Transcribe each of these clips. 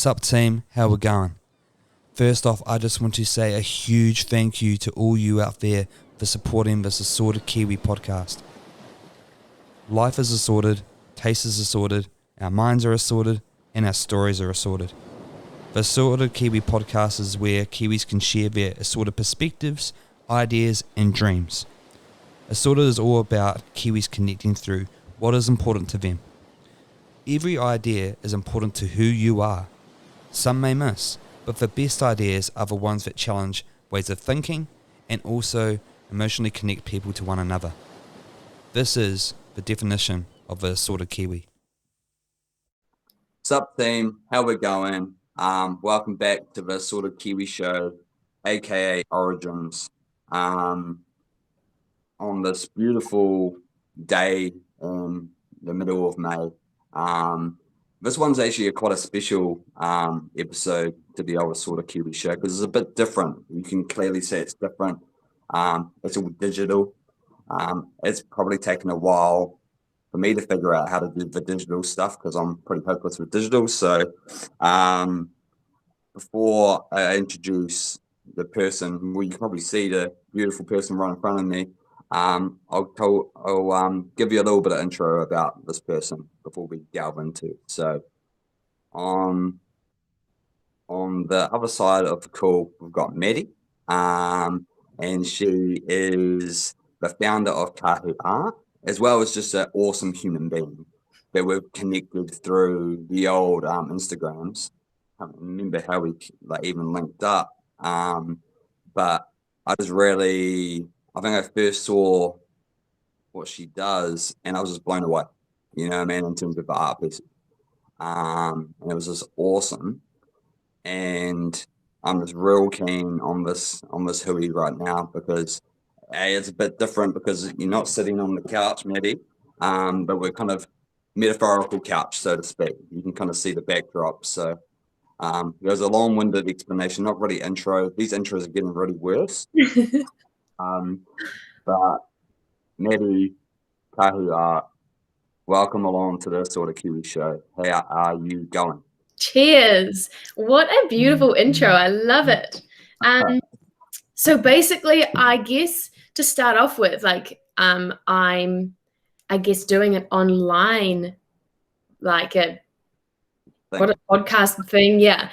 Sup team, how we going? First off, I just want to say a huge thank you to all you out there for supporting this Assorted Kiwi podcast. Life is assorted, taste is assorted, our minds are assorted, and our stories are assorted. The Assorted Kiwi podcast is where Kiwis can share their assorted perspectives, ideas, and dreams. Assorted is all about Kiwis connecting through what is important to them. Every idea is important to who you are. Some may miss, but the best ideas are the ones that challenge ways of thinking and also emotionally connect people to one another. This is the definition of the Assorted Kiwi. Sup team, how we going? Welcome back to the Assorted Kiwi show, aka Origins. On this beautiful day in the middle of May. This one's actually quite a special episode to the old Assorted Kiwi show because it's a bit different. You can clearly see it's different. It's all digital. It's probably taken a while for me to figure out how to do the digital stuff because I'm pretty hopeless with digital. So before I introduce the person, well, you can probably see the beautiful person right in front of me. I'll give you a little bit of intro about this person before we delve into it. So on the other side of the call, we've got Maddy, and she is the founder of Kahu Art, as well as just an awesome human being that we've connected through the old Instagrams. I can't remember how we even linked up, but I think I first saw what she does and I was just blown away, you know what I mean, in terms of the art piece. And it was just awesome. And I'm just real keen on this hui right now because it's a bit different because you're not sitting on the couch, Maddy, but we're kind of metaphorical couch, so to speak. You can kind of see the backdrop. So there's a long-winded explanation, not really intro. These intros are getting really worse. But Maddy, Kahu Art, welcome along to the Assorted Kiwi show. How are you going? Cheers. What a beautiful intro. I love it. So basically, I guess to start off with, I'm, I guess, doing it online, like a podcast thing, yeah.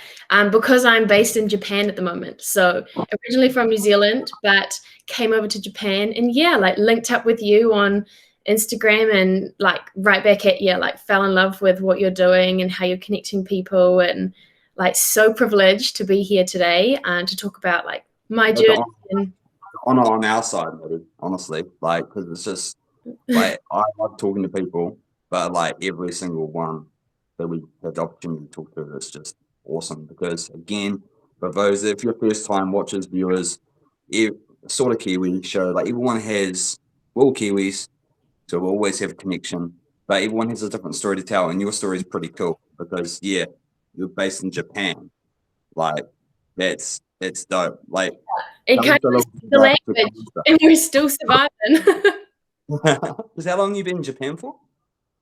Because I'm based in Japan at the moment. So originally from New Zealand, but came over to Japan and linked up with you on Instagram and right back at you, fell in love with what you're doing and how you're connecting people, and so privileged to be here today and to talk about my journey. On our side, Maddy, honestly, because it's just I love talking to people, but every single one that we have the opportunity to talk to, it's just awesome because again, for those, if you're first time watchers, viewers, Sort of Kiwi show, everyone has, we're all Kiwis, so we'll always have a connection, but everyone has a different story to tell, and your story is pretty cool because you're based in Japan. That's dope. It kind of the language, and we're still surviving. Because how long have you been in Japan for?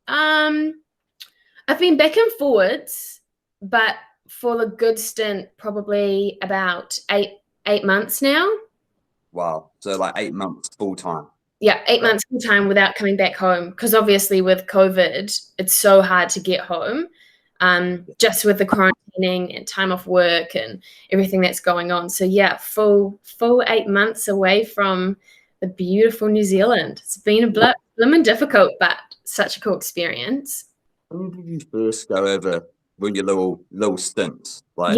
I've been back and forwards, but for a good stint, probably about eight months now. Wow. So 8 months full time. Yeah, 8 months full time without coming back home. Because obviously with COVID, it's so hard to get home. Just with the quarantining and time off work and everything that's going on. So yeah, full 8 months away from the beautiful New Zealand. It's been a bit difficult, but such a cool experience. When did you first go over with your little stints? I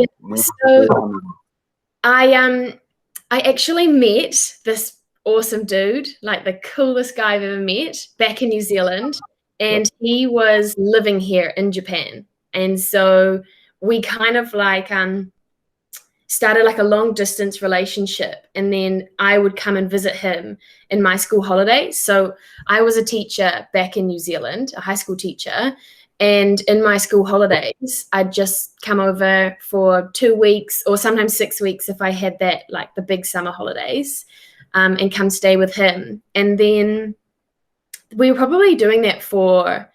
actually met this awesome dude, the coolest guy I've ever met, back in New Zealand, and he was living here in Japan. And so we kind of started a long distance relationship, and then I would come and visit him in my school holidays. So I was a teacher back in New Zealand, a high school teacher, and in my school holidays, I'd just come over for 2 weeks or sometimes 6 weeks if I had that, the big summer holidays, and come stay with him. And then we were probably doing that for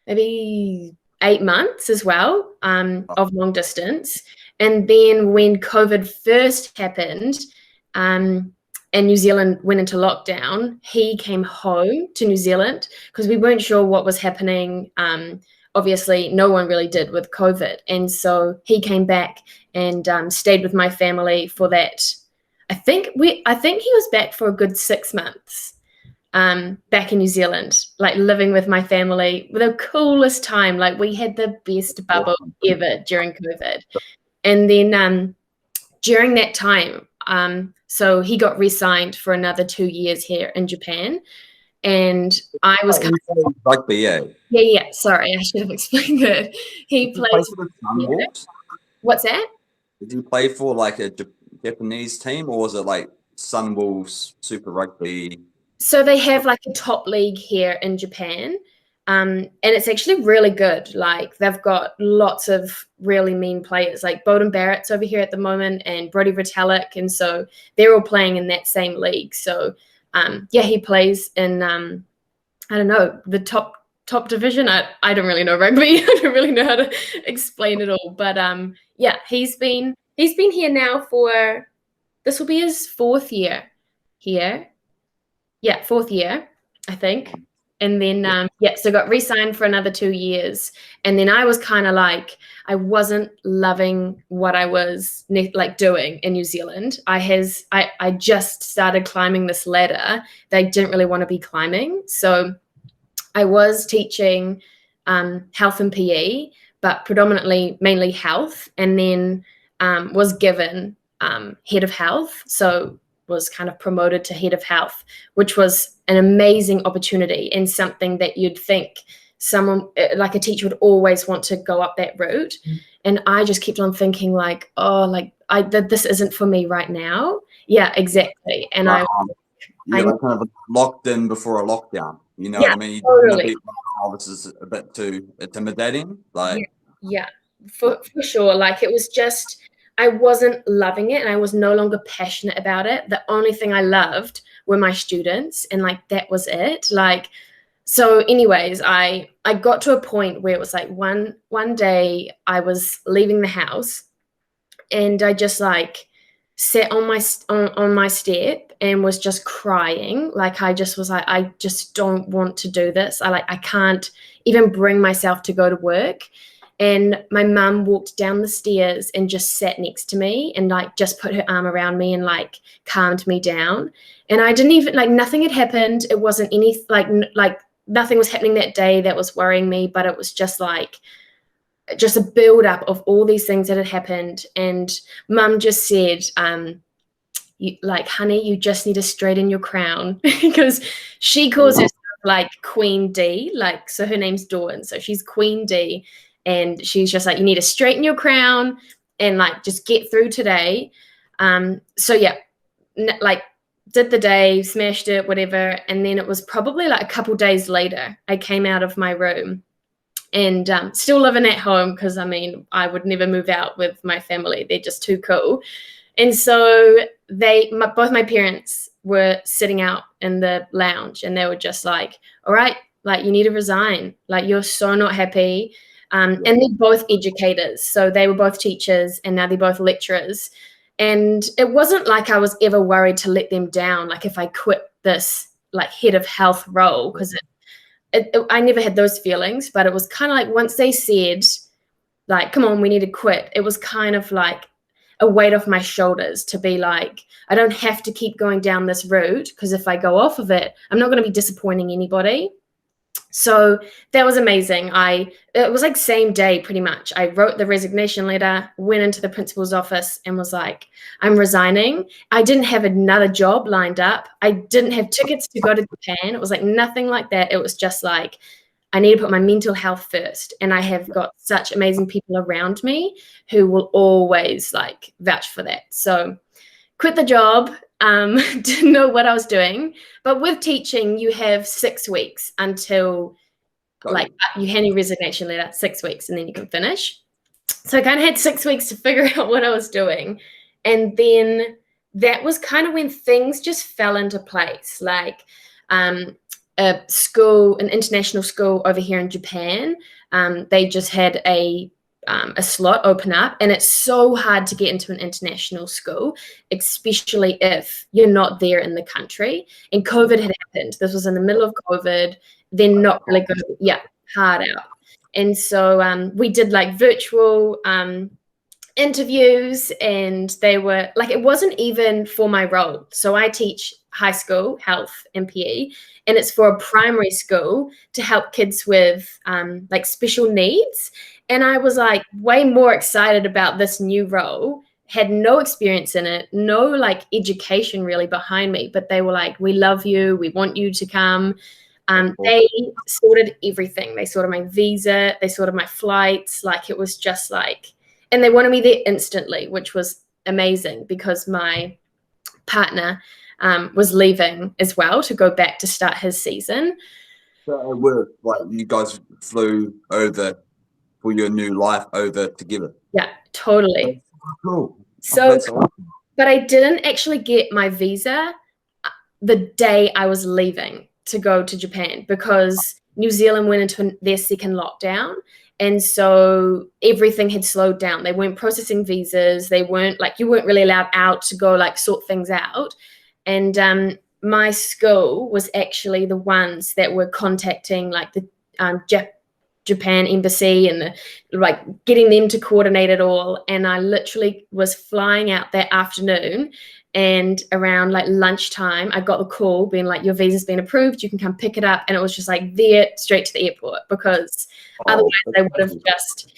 maybe 8 months as well, of long distance. And then when COVID first happened, and New Zealand went into lockdown, he came home to New Zealand because we weren't sure what was happening. Obviously, no one really did with COVID. And so he came back and stayed with my family for that. I think he was back for a good 6 months, back in New Zealand, like living with my family. The coolest time. Like, we had the best bubble ever during COVID. And then during that time, so he got re-signed for another 2 years here in Japan. And I was kind of rugby, yeah. Yeah. Sorry, I should have explained that. He plays for the Sunwolves? What's that? Did you play for like a Japanese team, or was it like Sunwolves Super Rugby? So they have like a top league here in Japan. And it's actually really good. Like, they've got lots of really mean players, like Bowden Barrett's over here at the moment, and Brody Retallick, and so they're all playing in that same league. So he plays in I don't know, the top division. I don't really know rugby. I don't really know how to explain it all. But he's been here now for, this will be his 4th year here. Yeah, 4th year, I think. And then, so got re-signed for another 2 years. And then I was kind of like, I wasn't loving what I was like doing in New Zealand. I just started climbing this ladder that I didn't really want to be climbing. So I was teaching health and PE, but mainly health. And then was given head of health. So was kind of promoted to head of health, which was an amazing opportunity and something that you'd think someone like a teacher would always want to go up that route. And I just kept on thinking like, this isn't for me right now. Yeah, exactly. And like kind of locked in before a lockdown. You know what I mean? Totally. This is a bit too intimidating. Like, yeah, for sure. Like, it was just, I wasn't loving it, and I was no longer passionate about it. The only thing I loved were my students, and like, that was it. Like, so anyways, I got to a point where it was like one day I was leaving the house, and I just like sat on my step and was just crying. Like, I just was like, I just don't want to do this. I can't even bring myself to go to work. And my mum walked down the stairs and just sat next to me and like just put her arm around me and like calmed me down. And I didn't even, like, nothing had happened. It wasn't any like nothing was happening that day that was worrying me, but it was just like just a build up of all these things that had happened. And mum just said, honey, you just need to straighten your crown, because she calls herself like Queen D, like, so her name's Dawn, so she's Queen D. And she's just like, you need to straighten your crown and like just get through today. So yeah, like did the day, smashed it, whatever. And then it was probably like a couple days later, I came out of my room and still living at home, because I mean, I would never move out with my family. They're just too cool. And so both my parents were sitting out in the lounge, and they were just like, all right, like, you need to resign. Like, you're so not happy. And they're both educators. So they were both teachers, and now they're both lecturers. And it wasn't like I was ever worried to let them down, like if I quit this like head of health role, because I never had those feelings. But it was kind of like, once they said, like, come on, we need to quit, it was kind of like a weight off my shoulders to be like, I don't have to keep going down this route, because if I go off of it, I'm not going to be disappointing anybody. So that was amazing. It was like same day pretty much. I wrote the resignation letter, went into the principal's office and was like, I'm resigning. I didn't have another job lined up. I didn't have tickets to go to Japan. It was like nothing like that. It was just like, I need to put my mental health first. And I have got such amazing people around me who will always like vouch for that. So quit the job. Didn't know what I was doing. But with teaching, you have 6 weeks until you hand your resignation letter, 6 weeks, and then you can finish. So I kind of had 6 weeks to figure out what I was doing. And then that was kind of when things just fell into place. Like a school, an international school over here in Japan, they just had a slot open up, and it's so hard to get into an international school, especially if you're not there in the country. And COVID had happened. This was in the middle of COVID. They're not really good. Yeah, hard out. And so we did like virtual interviews, and they were like, it wasn't even for my role. So I teach high school health and PE, and it's for a primary school to help kids with like special needs. And I was like way more excited about this new role, had no experience in it, no like education really behind me, but they were like, we love you, we want you to come. They sorted everything. They sorted my visa, they sorted my flights. Like it was just like, and they wanted me there instantly, which was amazing because my partner was leaving as well to go back to start his season. So it worked, like you guys flew over for your new life over together. Yeah, totally. That's cool. So, That's awesome. but I didn't actually get my visa the day I was leaving to go to Japan because New Zealand went into their second lockdown. And so everything had slowed down. They weren't processing visas. They weren't like, you weren't really allowed out to go like sort things out. And my school was actually the ones that were contacting like the Japan embassy and like getting them to coordinate it all. And I literally was flying out that afternoon, and around like lunchtime, I got the call being like, your visa's been approved, you can come pick it up. And it was just like there straight to the airport, because otherwise they would have just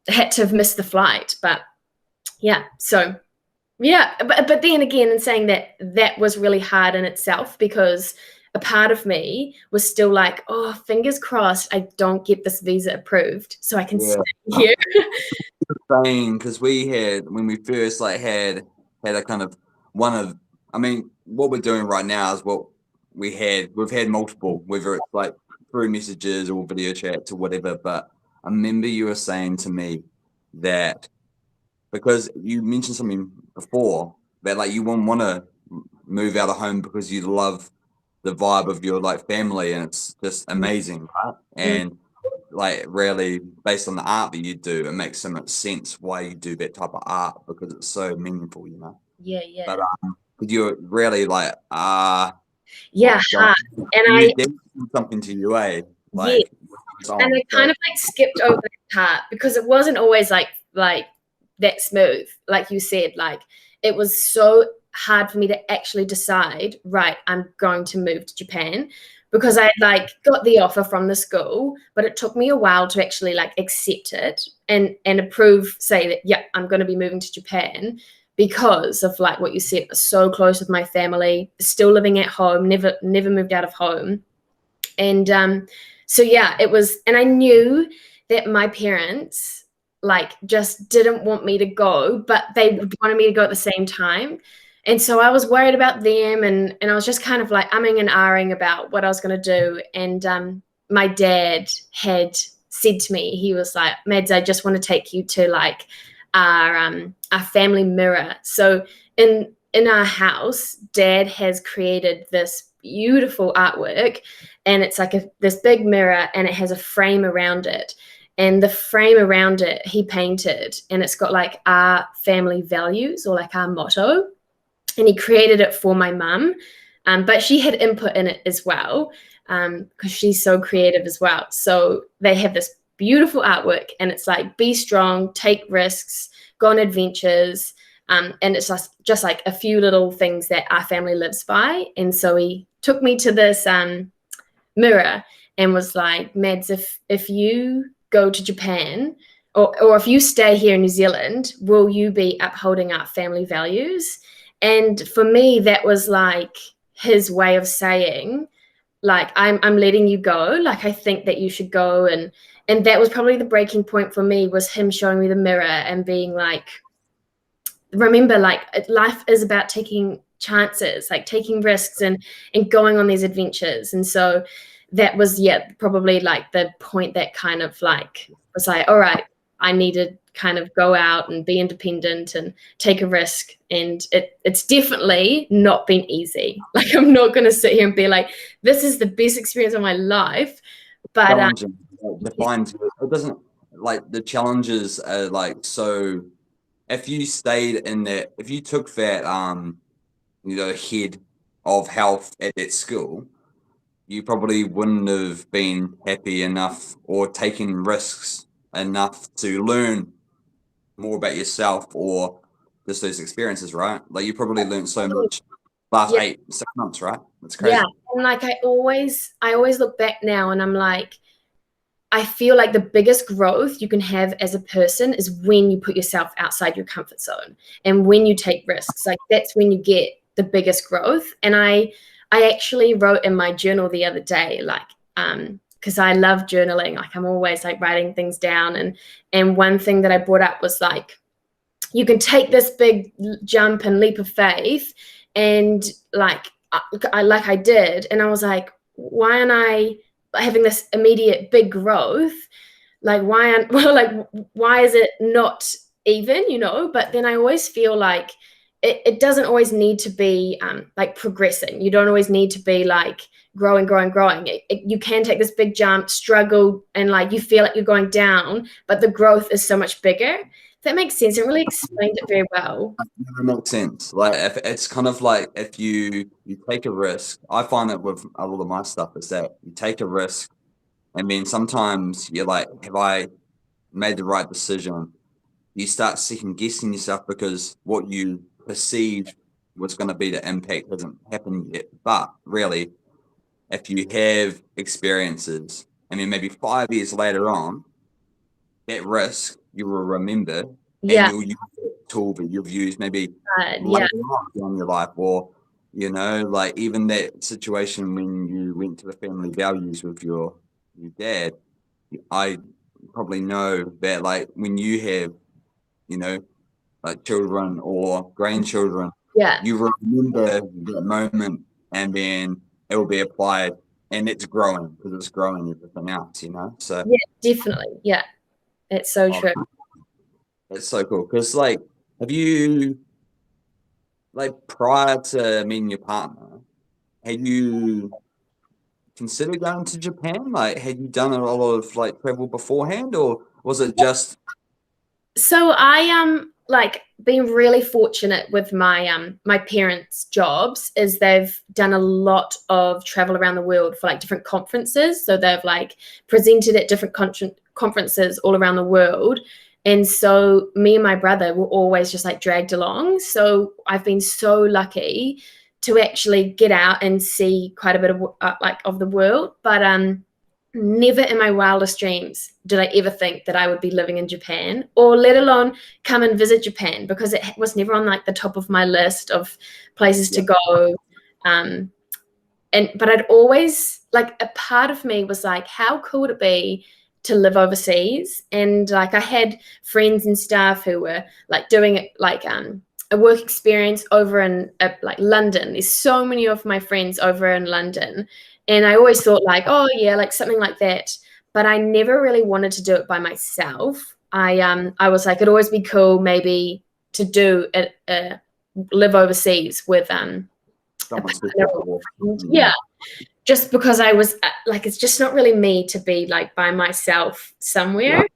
had to have missed the flight. But yeah, so yeah, but then again, in saying that, that was really hard in itself, because a part of me was still like, oh, fingers crossed I don't get this visa approved so I can stay here. Because we had, when we first like had a kind of one of, I mean, what we're doing right now is what we've had multiple, whether it's like through messages or video chats or whatever. But I remember you were saying to me that, because you mentioned something before, that like you wouldn't want to move out of home because you love the vibe of your like family, and it's just amazing, right? And like really based on the art that you do, it makes so much sense why you do that type of art, because it's so meaningful, you know. Yeah. But you're really like hard. And I did something to you, eh? Like, and I kind of like skipped over that part because it wasn't always like that smooth, like you said. Like it was so hard for me to actually decide, right, I'm going to move to Japan, because I like got the offer from the school, but it took me a while to actually like accept it and approve, say that, yeah, I'm going to be moving to Japan, because of like what you said, so close with my family, still living at home, never moved out of home. And so yeah, it was, and I knew that my parents like just didn't want me to go, but they wanted me to go at the same time. And so I was worried about them, and I was just kind of like umming and ahhing about what I was going to do. And my dad had said to me, he was like, Mads, I just want to take you to like our family mirror. So in our house, Dad has created this beautiful artwork, and it's like this big mirror, and it has a frame around it. And the frame around it, he painted, and it's got like our family values, or like our motto. And he created it for my mum, but she had input in it as well, because she's so creative as well. So they have this beautiful artwork, and it's like, be strong, take risks, go on adventures. And it's just like a few little things that our family lives by. And so he took me to this mirror and was like, Mads, if you go to Japan, or if you stay here in New Zealand, will you be upholding our family values? And for me, that was like his way of saying, like, I'm letting you go. Like, I think that you should go. And that was probably the breaking point for me, was him showing me the mirror and being like, remember, like, life is about taking chances, like taking risks and going on these adventures. And so that was, yeah, probably like the point that kind of like was like, all right, I need to kind of go out and be independent and take a risk. And it's definitely not been easy. Like, I'm not going to sit here and be like, this is the best experience of my life. But defines you. It doesn't, like, the challenges are like, so if you stayed in that, if you took that head of health at that school, you probably wouldn't have been happy enough or taking risks enough to learn more about yourself or just those experiences, right? Like, you probably learned so much last 6 months, right? That's crazy. Yeah, and like I always look back now and I'm like, I feel like the biggest growth you can have as a person is when you put yourself outside your comfort zone and when you take risks. Like, that's when you get the biggest growth. And I actually wrote in my journal the other day, like, because I love journaling. Like, I'm always like writing things down. And one thing that I brought up was like, you can take this big jump and leap of faith, and like I did, and I was like, why aren't I having this immediate big growth? Like, why is it not even, But then I always feel like it doesn't always need to be like progressing. You don't always need to be like growing. You can take this big jump, struggle, and like you feel like you're going down, but the growth is so much bigger. That makes sense. It really explained it very well. That makes sense. Like, if it's kind of like, if you take a risk, I find that with a lot of my stuff is that you take a risk, and then sometimes you're like, have I made the right decision? You start second guessing yourself because what you perceived was going to be the impact hasn't happened yet. But really, if you have experiences, and then maybe 5 years later on, that risk you will remember, and you'll use that tool that you've used maybe later on in your life, or like even that situation when you went to the family values with your dad. I probably know that, like, when you have like children or grandchildren, you remember that moment, and then it will be applied, and it's growing because it's growing everything else, so definitely, it's so true. It's so cool because, like, have you, like, prior to meeting your partner, had you considered going to Japan? Like, had you done a lot of like travel beforehand, or was it just? So I like been really fortunate with my my parents' jobs, is they've done a lot of travel around the world for like different conferences. So they've like presented at different conferences all around the world. And so me and my brother were always just like dragged along. So I've been so lucky to actually get out and see quite a bit of like of the world. But never in my wildest dreams did I ever think that I would be living in Japan, or let alone come and visit Japan, because it was never on like the top of my list of places to go. But I'd always, like, a part of me was like, how cool would it be to live overseas? And like I had friends and stuff who were like doing like a work experience over in like London. There's so many of my friends over in London. And I always thought like, oh yeah, like something like that. But I never really wanted to do it by myself. I was like, it'd always be cool maybe to do live overseas with just because I was like, it's just not really me to be like by myself somewhere.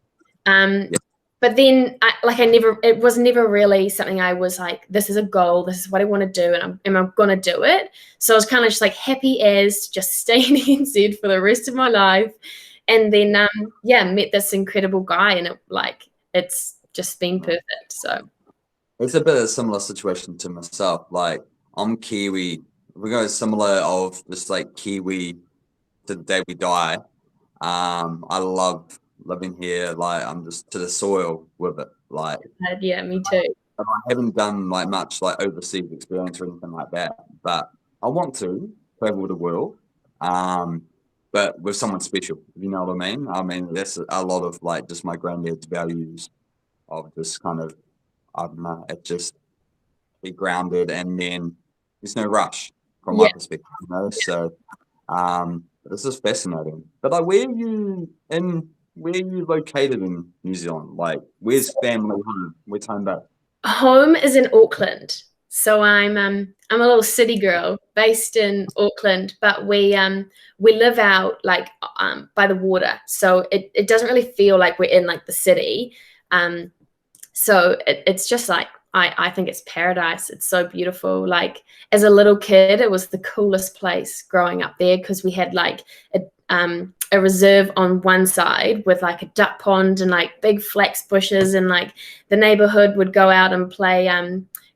But then it was never really something I was like, this is a goal, this is what I want to do, and I'm going to do it. So I was kind of just like happy as just stay in NZ for the rest of my life. And then, met this incredible guy, and it's just been perfect. So it's a bit of a similar situation to myself. Like, I'm Kiwi. We go similar of just like Kiwi to the day we die. I love living here. Like, I'm just to the soil with it. Like, me too. I haven't done like much like overseas experience or anything like that, but I want to travel the world. But with someone special, you know what I mean? I mean, that's a lot of like just my granddad's values of just kind of, I don't know, it just be grounded, and then there's no rush from my perspective, So, this is fascinating. But like, where are you located in New Zealand? Like, where's family home? Where's home back? Home is in Auckland. So I'm a little city girl based in Auckland, but we live out like by the water, so it doesn't really feel like we're in like the city. So it's just like I think it's paradise. It's so beautiful. Like as a little kid, it was the coolest place growing up there because we had like a reserve on one side with like a duck pond and like big flax bushes, and like the neighborhood would go out and play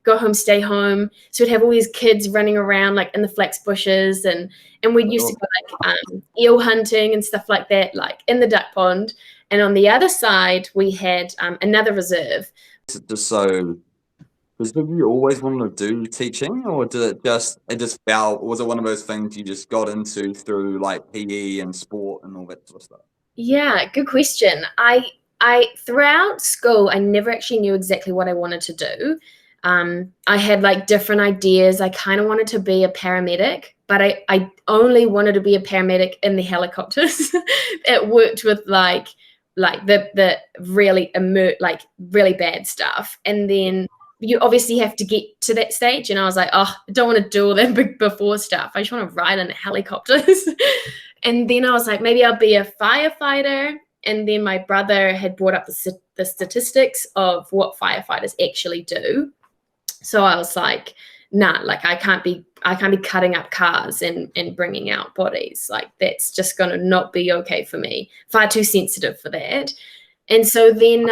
go home, stay home. So we'd have all these kids running around like in the flax bushes, and we used to go like eel hunting and stuff like that, like in the duck pond. And on the other side, we had another reserve. Just so, because did you always want to do teaching, or did it just fell? Was it one of those things you just got into through like PE and sport and all that sort of stuff? Yeah, good question. I throughout school, I never actually knew exactly what I wanted to do. I had like different ideas. I kind of wanted to be a paramedic, but I only wanted to be a paramedic in the helicopters. It worked with like the really really bad stuff. And then you obviously have to get to that stage. And I was like, oh, I don't want to do all that big before stuff. I just want to ride in helicopters. And then I was like, maybe I'll be a firefighter. And then my brother had brought up the statistics of what firefighters actually do. So I was like, nah, like I can't be cutting up cars and bringing out bodies. Like that's just going to not be okay for me. Far too sensitive for that. And so then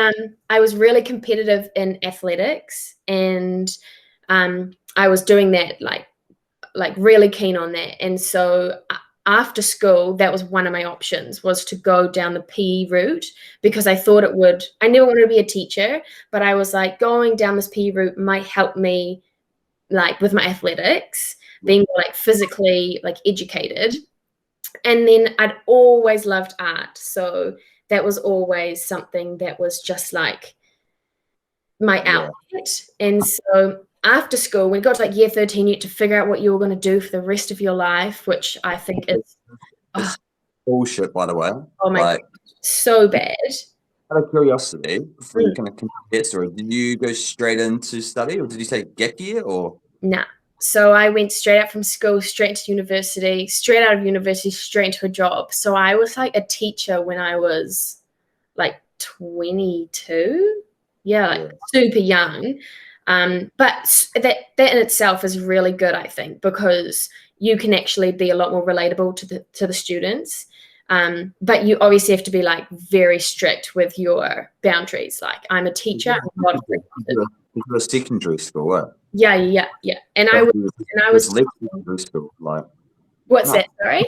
I was really competitive in athletics, and I was doing that like really keen on that. And so after school, that was one of my options, was to go down the PE route, because I thought it would. I never wanted to be a teacher, but I was like, going down this PE route might help me like with my athletics, being like physically like educated. And then I'd always loved art, so that was always something that was just like my outlet. And so after school, when it got to like year 13, you had to figure out what you were going to do for the rest of your life, which I think is bullshit, by the way. Oh my God, so bad. Out of curiosity, before you kind of continue that story, did you go straight into study, or did you take gap year, or? Nah. So I went straight out from school, straight to university, straight out of university, straight into a job. So I was like a teacher when I was like 22. Yeah, like super young. But that in itself is really good, I think, because you can actually be a lot more relatable to the students. But you obviously have to be like very strict with your boundaries. Like I'm a teacher. I'm not a secondary school, right? Yeah. And I was left secondary school, like. What's that? Sorry.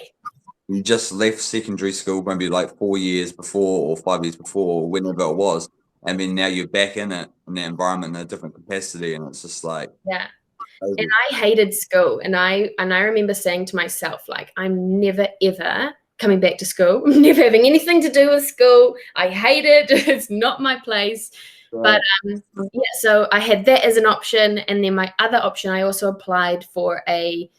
You just left secondary school maybe like 4 years before or 5 years before, or whenever it was, and then now you're back in it, in the environment in a different capacity, and it's just like. Yeah. And I hated school, and I remember saying to myself, like, I'm never ever coming back to school. I'm never having anything to do with school. I hate it. It's not my place. Right. But yeah, so I had that as an option, and then my other option, I also applied for a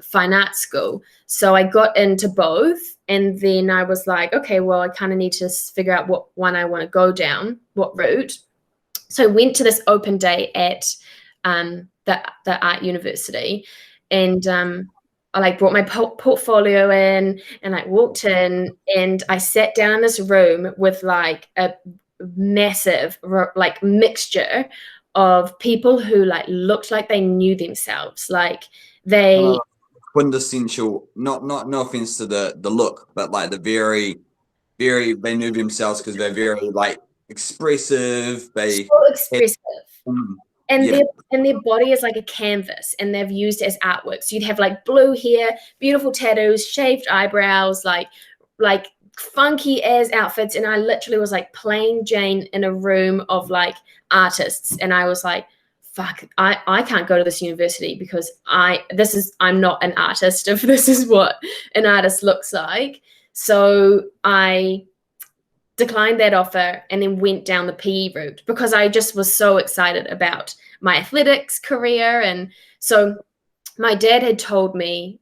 fine arts school. So I got into both, and then I was like, okay, well, I kind of need to figure out what one I want to go down, what route. So I went to this open day at the art university, and I like brought my portfolio in and like walked in, and I sat down in this room with like a massive like mixture of people who like looked like they knew themselves, like they quintessential, not no offense to the look, but like the very they knew themselves because they're very like expressive, so expressive. And their body is like a canvas, and they've used it as artwork. So you'd have like blue hair, beautiful tattoos, shaved eyebrows, like funky as outfits. And I literally was like plain Jane in a room of like artists, and I was like, fuck, I can't go to this university because I'm not an artist if this is what an artist looks like. So I declined that offer and then went down the PE route because I just was so excited about my athletics career. And so my dad had told me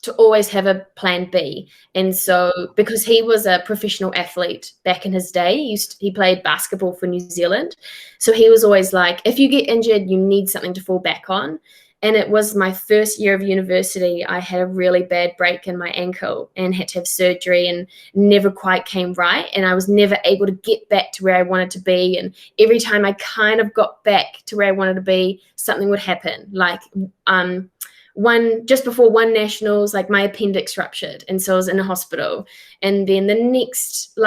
to always have a plan B. And so because he was a professional athlete back in his day, he played basketball for New Zealand. So he was always like, if you get injured, you need something to fall back on. And it was my first year of university. I had a really bad break in my ankle and had to have surgery and never quite came right. And I was never able to get back to where I wanted to be. And every time I kind of got back to where I wanted to be, something would happen. Like just before one nationals, like my appendix ruptured. And so I was in a hospital. And then the next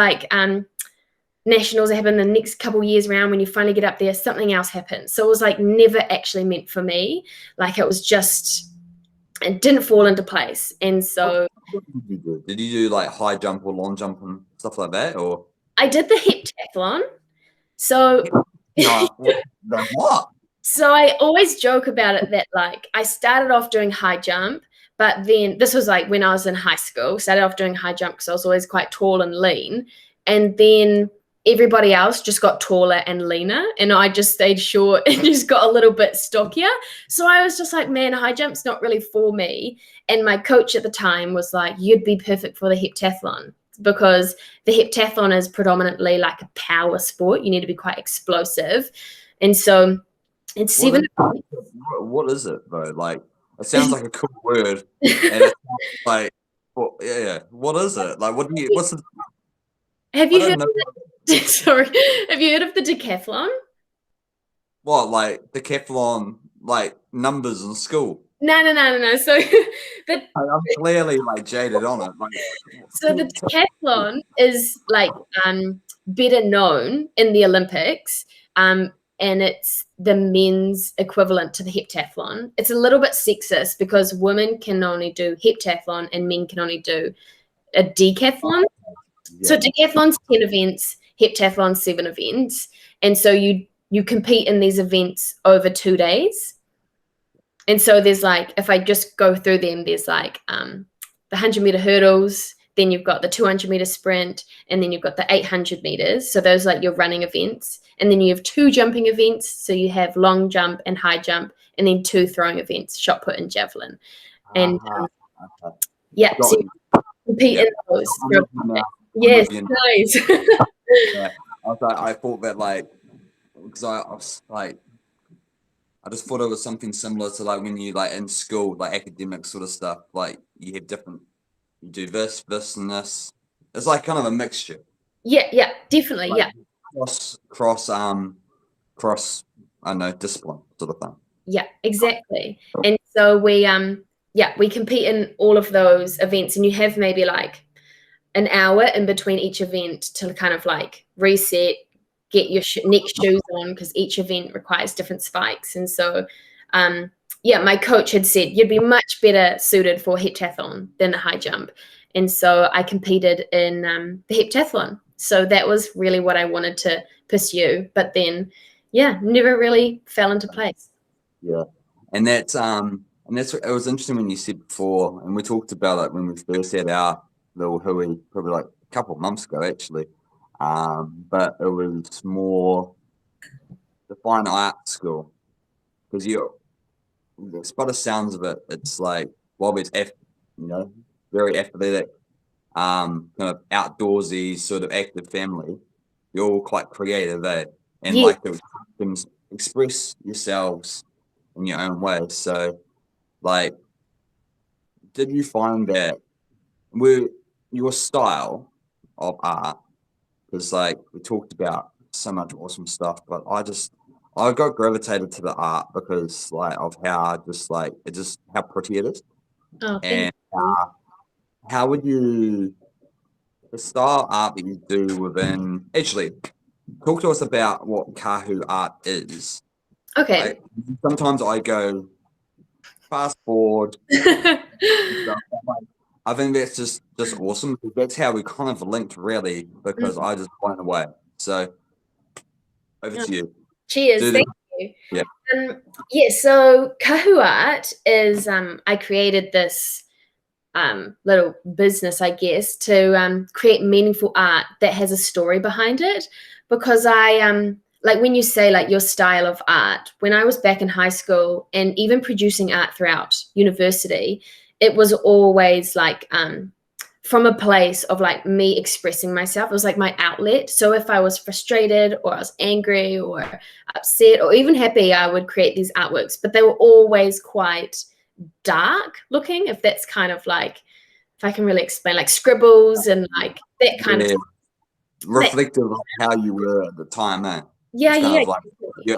nationals that happen the next couple years around, when you finally get up there, something else happens. So it was like never actually meant for me. Like it was just, it didn't fall into place. And so did you do like high jump or long jump and stuff like that, or I did the heptathlon. So what? So I always joke about it that like I started off doing high jump, but then this was like when I was in high school, started off doing high jump because I was always quite tall and lean. And then everybody else just got taller and leaner, and I just stayed short and just got a little bit stockier. So I was just like, man, high jump's not really for me. And my coach at the time was like, you'd be perfect for the heptathlon, because the heptathlon is predominantly like a power sport. You need to be quite explosive. And so it's 7. What is it though? Like, it sounds like a cool word, and it's like, well, yeah. What is it? Like, what's the? Have you heard? Sorry, have you heard of the decathlon? What, like decathlon, like numbers in school? No. So I'm clearly like jaded on it. Like, so the decathlon is like better known in the Olympics. And it's the men's equivalent to the heptathlon. It's a little bit sexist because women can only do heptathlon and men can only do a decathlon. Yeah. So decathlon's 10 events, heptathlon's 7 events. And so you compete in these events over 2 days. And so there's like, if I just go through them, there's like the 100-meter hurdles, then you've got the 200-meter sprint, and then you've got the 800 meters. So those are like your running events. And then you have 2 jumping events. So you have long jump and high jump, and then 2 throwing events, shot put and javelin. And yeah, so you compete in those. Yes, nice. Yeah. I thought that like, because I was like, I just thought it was something similar to like when you like in school, like academic sort of stuff, like you have different, you do this and this. It's like kind of a mixture. Yeah, definitely. Like, yeah. Cross, I don't know, discipline sort of thing. Yeah, exactly. And so we compete in all of those events, and you have maybe like an hour in between each event to kind of like reset, get your next shoes on, because each event requires different spikes. And so, my coach had said you'd be much better suited for heptathlon than the high jump. And so I competed in the heptathlon. So that was really what I wanted to pursue. But then, never really fell into place. Yeah. And that's it was interesting when you said before, and we talked about it when we first had our little hui, probably like a couple of months ago, actually. But it was more the fine art school, because by the sounds of it, it's like, while it's very athletic, kind of outdoorsy sort of active family, you're all quite creative, and like to express yourselves in your own way. So, like, did you find that your style of art, because like we talked about so much awesome stuff, but I got gravitated to the art because like of how how pretty it is. And how would you, the style of art that you do within, actually talk to us about what Kahu Art is. Okay. Like, sometimes I go fast forward. I think that's just awesome, because that's how we kind of linked, really, because I just blown away. So over to you. Cheers. Thank you. Yeah. So Kahu Art is I created this little business, I guess, to create meaningful art that has a story behind it. Because I like when you say like your style of art, when I was back in high school and even producing art throughout university, it was always like from a place of like me expressing myself. It was like my outlet. So if I was frustrated or I was angry or upset or even happy, I would create these artworks, but they were always quite dark looking, if that's kind of like, if I can really explain, like scribbles and like that kind of reflective of how you were at the time, eh? Yeah, it's kind yeah. of like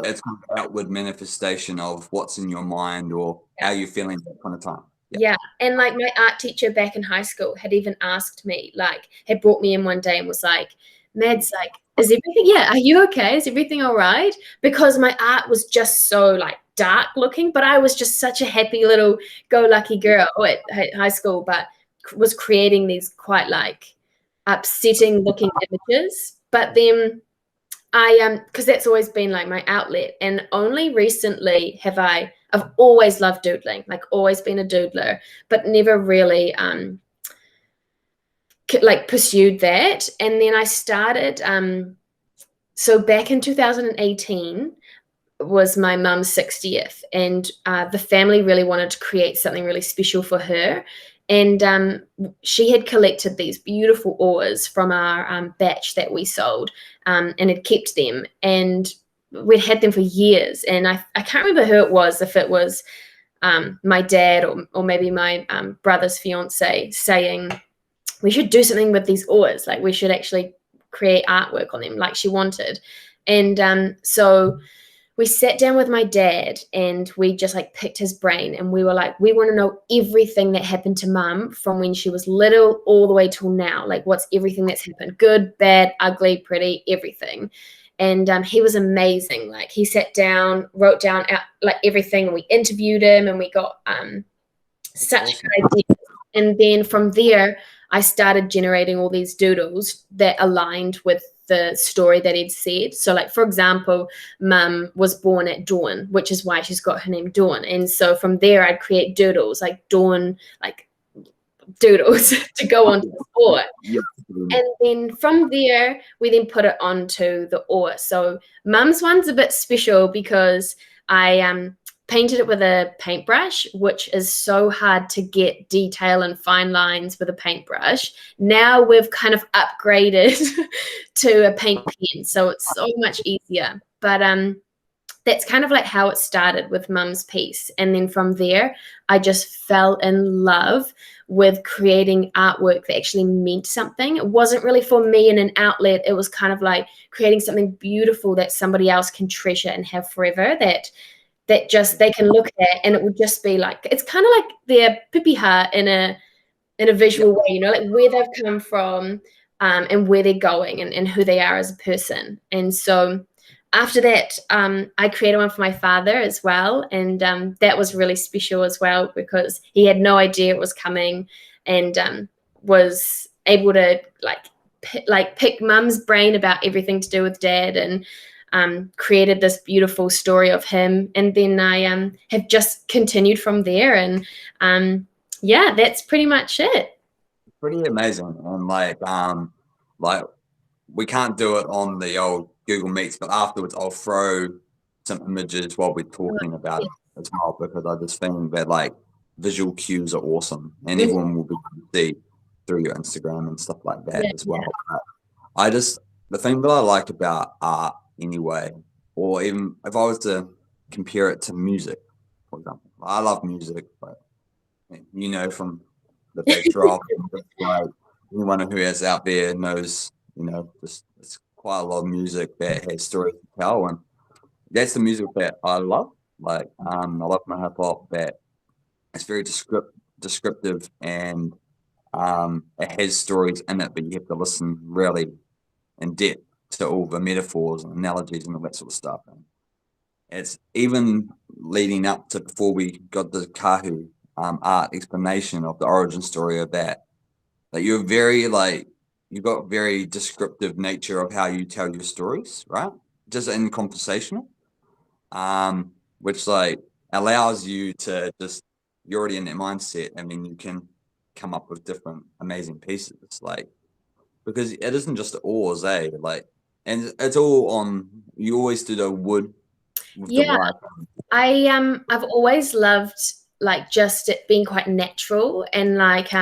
it's kind of outward manifestation of what's in your mind or how you're feeling at that kind of time. Yeah. And like my art teacher back in high school had even asked me, like, had brought me in one day and was like, Mads, like, is everything, yeah, are you okay? Is everything all right? Because my art was just so like dark looking, but I was just such a happy little go lucky girl at high school, but was creating these quite like upsetting looking images. But then because that's always been like my outlet, and only recently I've always loved doodling, like always been a doodler, but never really like pursued that. And then I started so back in 2018 was my mum's 60th, and the family really wanted to create something really special for her. And she had collected these beautiful oars from our batch that we sold, and had kept them. And we'd had them for years. And I can't remember who it was, if it was my dad or maybe my brother's fiance saying, we should do something with these oars. Like we should actually create artwork on them like she wanted. And so we sat down with my dad and we just like picked his brain, and we were like, we want to know everything that happened to mum from when she was little all the way till now. Like what's everything that's happened, good, bad, ugly, pretty, everything. And he was amazing. Like he sat down, wrote down like everything, and we interviewed him, and we got such good ideas. And then from there, I started generating all these doodles that aligned with the story that he'd said. So like, for example, mum was born at dawn, which is why she's got her name Dawn. And so from there I'd create doodles like dawn, like doodles to go onto the oar. Yeah. And then from there we then put it onto the oar. So mum's one's a bit special because I painted it with a paintbrush, which is so hard to get detail and fine lines with a paintbrush. Now we've kind of upgraded to a paint pen, so it's so much easier. But that's kind of like how it started with mum's piece. And then from there, I just fell in love with creating artwork that actually meant something. It wasn't really for me in an outlet. It was kind of like creating something beautiful that somebody else can treasure and have forever, that just they can look at, and it would just be like, it's kind of like their pipiha in a visual way, you know, like where they've come from and where they're going and who they are as a person. And so after that, I created one for my father as well, and that was really special as well because he had no idea it was coming, and was able to pick mum's brain about everything to do with dad, and created this beautiful story of him. And then I have just continued from there, and yeah, that's pretty much it. Pretty amazing. And like we can't do it on the old Google Meets, but afterwards I'll throw some images while we're talking about it as well, because I just think that like visual cues are awesome, and everyone will be able to see through your Instagram and stuff like that as well. But the thing that I like about art anyway, or even if I was to compare it to music, for example, I love music, but you know, from the backdrop, like anyone who is out there knows, you know, it's quite a lot of music that has stories to tell, and that's the music that I love. Like I love my hip hop, that it's very descriptive, and it has stories in it, but you have to listen really in depth to all the metaphors and analogies and all that sort of stuff. And it's even leading up to before we got the Kahu Art explanation of the origin story of that. Like you're very you've got very descriptive nature of how you tell your stories, right? Just in conversational, which like allows you to just, you're already in that mindset. I mean, you can come up with different amazing pieces, like, because it isn't just the oars, like, and it's all on, you always do the wood with the white. I've always loved like just it being quite natural, and like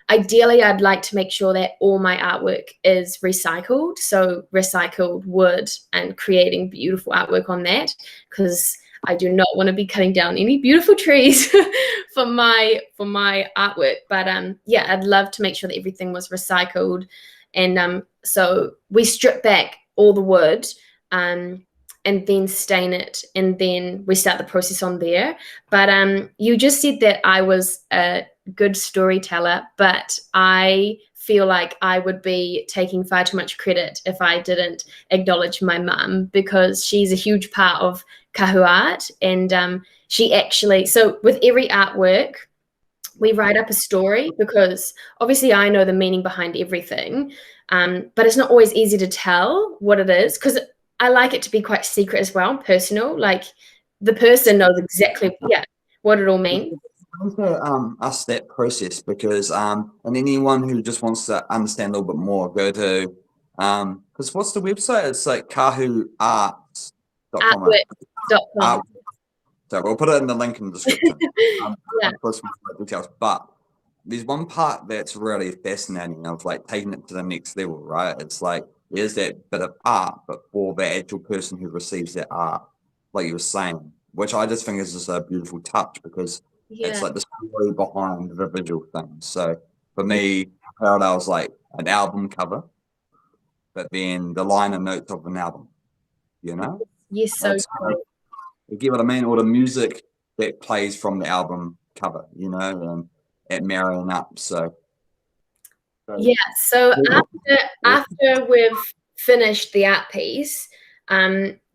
ideally I'd like to make sure that all my artwork is recycled, so recycled wood and creating beautiful artwork on that, because I do not want to be cutting down any beautiful trees for my artwork. But yeah, I'd love to make sure that everything was recycled, and so we strip back all the wood and then stain it, and then we start the process on there. But you just said that I was a good storyteller, but I feel like I would be taking far too much credit if I didn't acknowledge my mum, because she's a huge part of Kahu Art. And she actually, so with every artwork, we write up a story, because obviously I know the meaning behind everything, but it's not always easy to tell what it is, because I like it to be quite secret as well, personal. Like the person knows exactly, what it all means. Us that process, because and anyone who just wants to understand a little bit more, go to because what's the website? It's like kahuarts.com. Artwork.com. So we'll put it in the link in the description. Yeah. Of course, details, but there's one part that's really fascinating of like taking it to the next level, right? It's like there's that bit of art, but for the actual person who receives that art, like you were saying, which I just think is just a beautiful touch, because it's like the story behind the visual thing. So for me, Parallel's like an album cover, but then the liner notes of an album, you know? Yes, so cool. You get what I mean? Or the music that plays from the album cover, you know, and it marrying up. So yeah, so after we've finished the art piece,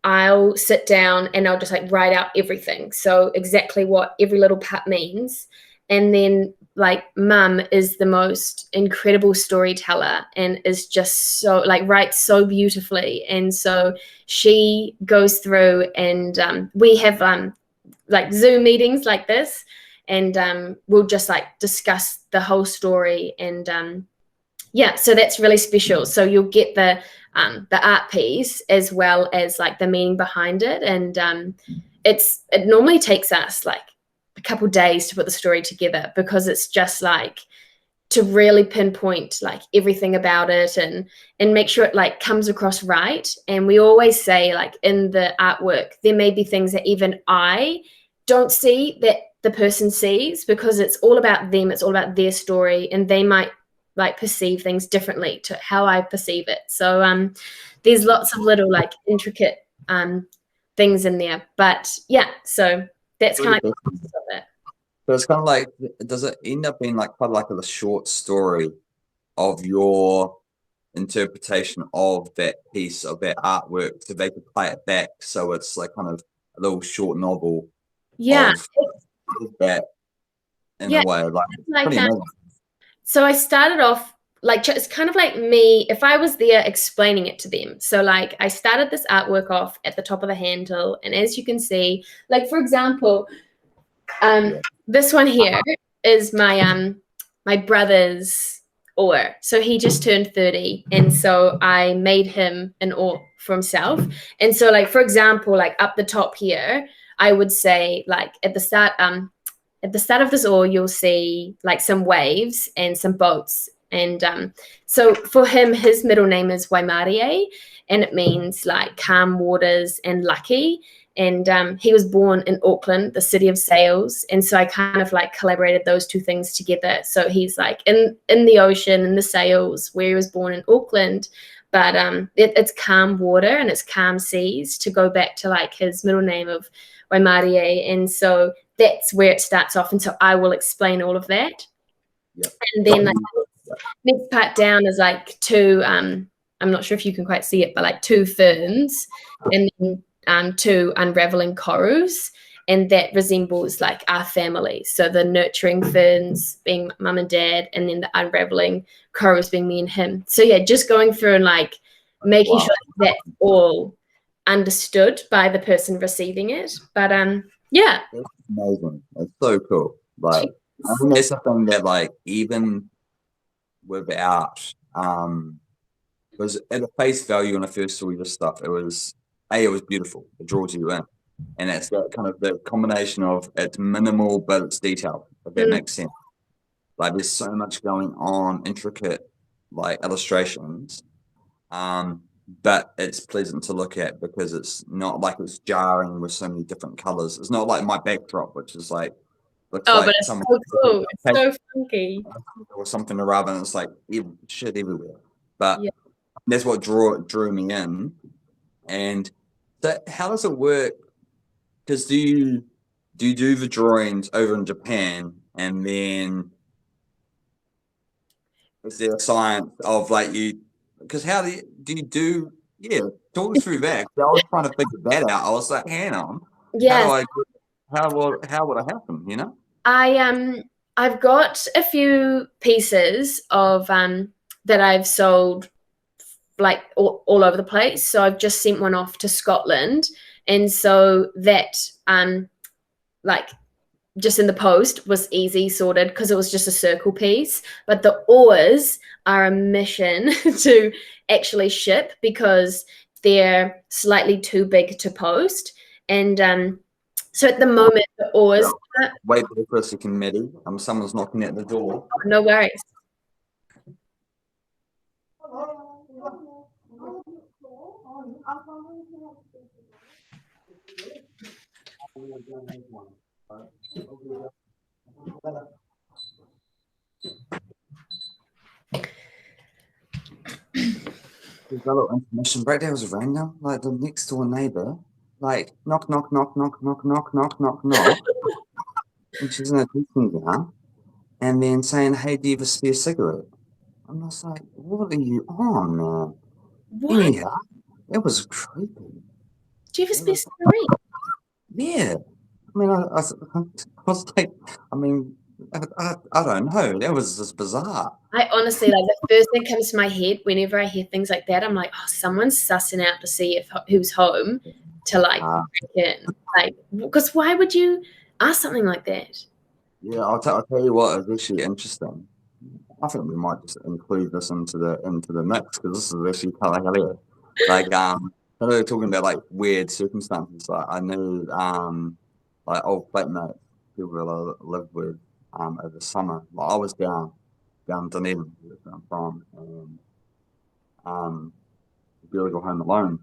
I'll sit down and I'll just like write out everything. So exactly what every little part means. And then like mum is the most incredible storyteller and is just so like writes so beautifully. And so she goes through and we have like Zoom meetings like this, and we'll just like discuss the whole story. And yeah, so that's really special. So you'll get the art piece as well as like the meaning behind it, and it normally takes us like a couple days to put the story together, because it's just like to really pinpoint like everything about it and make sure it like comes across right. And we always say like in the artwork there may be things that even I don't see that the person sees, because it's all about them, it's all about their story, and they might like perceive things differently to how I perceive it. So there's lots of little like intricate things in there, but yeah, so that's kind of it. So it's kind of like, does it end up being like quite like a short story of your interpretation of that piece of that artwork, so they could play it back, so it's like kind of a little short novel of that in a way, like so I started off like it's kind of like me if I was there explaining it to them. So like I started this artwork off at the top of the handle, and as you can see, like for example, this one here is my my brother's oar. So he just turned 30, and so I made him an oar for himself. And so like for example, like up the top here, I would say like at the start of this oar, you'll see like some waves and some boats. And so for him, his middle name is Waimarie, and it means like calm waters and lucky. And he was born in Auckland, the city of sails. And so I kind of like collaborated those two things together. So he's like in the ocean, in the sails, where he was born in Auckland. But it's calm water and it's calm seas, to go back to like his middle name of Waimarie. And so that's where it starts off. And so I will explain all of that. Yep. And then like, next part down is like two, I'm not sure if you can quite see it, but like two ferns, and then two unraveling corals. And that resembles like our family. So the nurturing ferns being mum and dad, and then the unraveling corals being me and him. So yeah, just going through and like making sure that's all understood by the person receiving it. But yeah, that's amazing. It's so cool. Like I think that's something that like even without because at a face value when I first saw your stuff, it was beautiful. It draws you in. And it's that kind of the combination of it's minimal but it's detailed, if that makes sense. Like there's so much going on, intricate like illustrations, but it's pleasant to look at because it's not like it's jarring with so many different colors. It's not like my backdrop, which is like looks Oh, like but it's someone so cool. It's so funky. or something or other, and it's like shit everywhere. But Yeah. that's what drew me in. And so how does it work? Because do you do the drawings over in Japan, and then is there a science of like you? Because how do you do? Yeah, talk me through that. 'Cause I was trying to figure that out. I was like, hang on, how do Yes. I? How would it happen? You know? I've got a few pieces of that I've sold like all over the place. So I've just sent one off to Scotland, and so that like just in the post was easy sorted because it was just a circle piece. But the oars are a mission to actually ship because they're slightly too big to post. And so at the moment, the oars. Wait for a second, Maddy. Someone's knocking at the door. No worries. There's a little information breakdown was random. Like the next door neighbor, like knock, knock, knock, knock, knock, knock, knock, knock, knock. And she's in a dressing gown, and then saying, "Hey, do you have a spare cigarette?" I'm just like, "What are you on, man?" What? Anyhow, it was creepy. Do you have a spare cigarette? Yeah, I mean, I was like, I mean, I don't know. That was just bizarre. I honestly, like, the first thing comes to my head whenever I hear things like that, I'm like, oh, someone's sussing out to see if who's home to like break in. Like, because why would you ask something like that? Yeah, I'll tell you what is actually interesting. I think we might just include this into the mix because this is actually kind of hilarious. Like, I know they're talking about like weird circumstances. Like, I knew like old flatmates, people that I lived with over the summer. Like, I was down Dunedin, where I'm from, and the girl got home alone,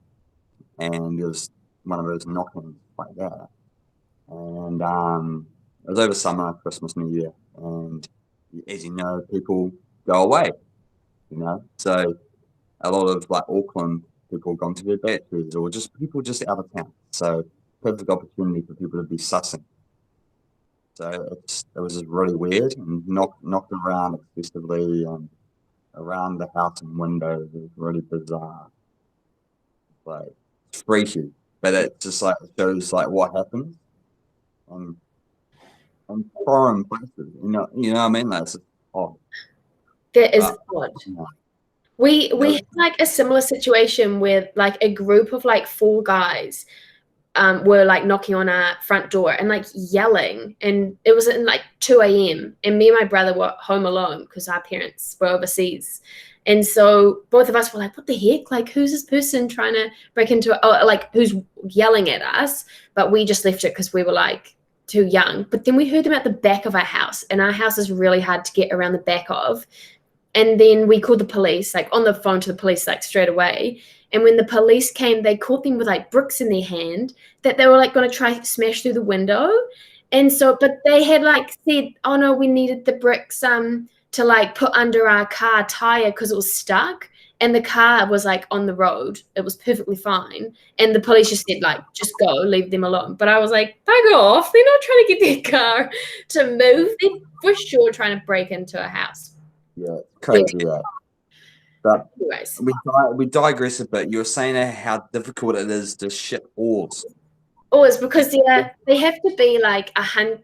and there was one of those knockings like that, and it was over summer, Christmas, New Year, and as you know, people go away, you know, so a lot of like Auckland people gone to their bachelors or just people just out of town. So perfect opportunity for people to be sussing. So it was just really weird and knocked around excessively and around the house and windows. It was really bizarre. Like it's freaky. But it just like shows like what happens on foreign places. You know what I mean? That's odd. That is odd. Yeah. We had like a similar situation where like a group of like 4 guys were like knocking on our front door and like yelling, and it was in like 2 a.m. and me and my brother were home alone because our parents were overseas. And so both of us were like, what the heck? Like, who's this person trying to break into like who's yelling at us? But we just left it because we were like too young. But then we heard them at the back of our house, and our house is really hard to get around the back of. And then we called the police, like on the phone to the police, like straight away. And when the police came, they caught them with like bricks in their hand that they were like going to try to smash through the window. And so, but they had like said, oh no, we needed the bricks to like put under our car tire because it was stuck. And the car was like on the road. It was perfectly fine. And the police just said, like, just go, leave them alone. But I was like, bug off. They're not trying to get their car to move. They're for sure trying to break into a house. Yeah, crazy. Yeah. But anyways, we digress a bit. You were saying how difficult it is to ship oars. Oars because they have to be like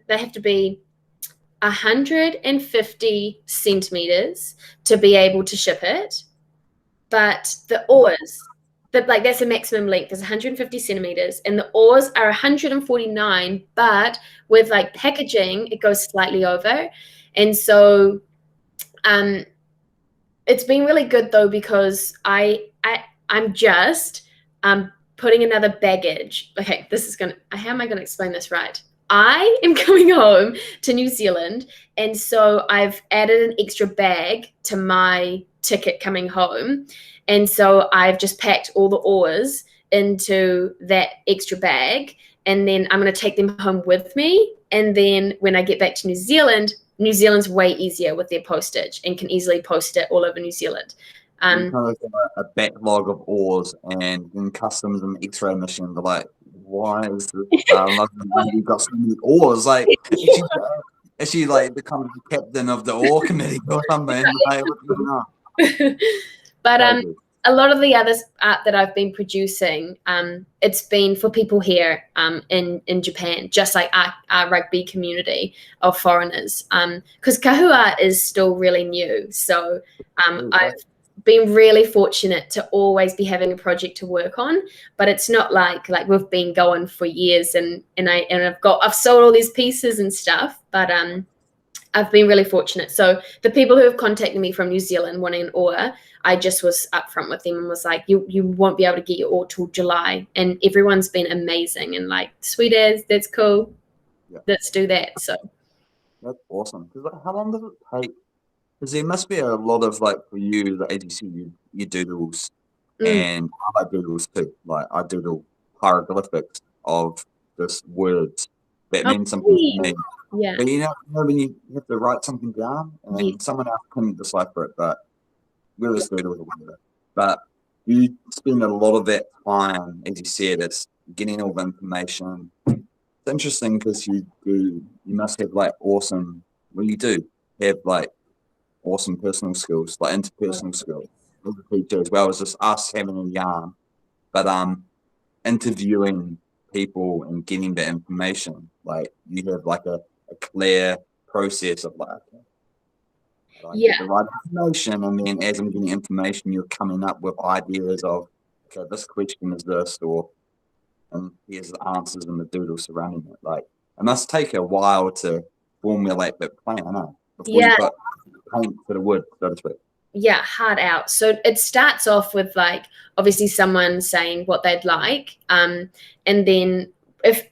they have to be 150 centimeters to be able to ship it. But the oars, that's the maximum length is 150 centimeters, and the oars are 149. But with like packaging, it goes slightly over, and so it's been really good though because I'm just putting another baggage. Okay, how am I gonna explain this right? I am coming home to New Zealand, and so I've added an extra bag to my ticket coming home. And so I've just packed all the oars into that extra bag, and then I'm going to take them home with me. And then when I get back to New Zealand's way easier with their postage and can easily post it all over New Zealand. Kind of a backlog of oars, and in customs and X-ray mission, they're like, "Why is this? You've got so many oars. Like, is she like the kind of the captain of the oar committee or something? Like, what's going on?" But a lot of the other art that I've been producing, it's been for people here in Japan, just like our rugby community of foreigners. Because Kahu Art is still really new, so I've been really fortunate to always be having a project to work on, but it's not like we've been going for years and I've sold all these pieces and stuff, but I've been really fortunate. So the people who have contacted me from New Zealand wanting an oar, I just was upfront with them and was like, you won't be able to get your oar till July, and everyone's been amazing and like, sweet as, that's cool, let's do that. So that's awesome. Because how long does it take? Because there must be a lot of, like, for you, like, as you see, you doodles, and I like doodles too. Like, I doodle hieroglyphics of just words that mean something to me. Yeah. But you know when you have to write something down, and someone else couldn't decipher it, but we'll just doodle or whatever. But you spend a lot of that time, as you said, it's getting all the information. It's interesting because you must have like awesome. Well, you do have like awesome personal skills, like interpersonal skills. As well as just us having a yarn, but interviewing people and getting the information. Like, you have like a clear process of like, get the right information, and then as I'm getting information, you're coming up with ideas of, okay, this question is this, and here's the answers and the doodle surrounding it. Like, it must take a while to formulate that plan, I know, before you put paint to the wood, so to speak. Yeah, hard out. So it starts off with like obviously someone saying what they'd like, and then if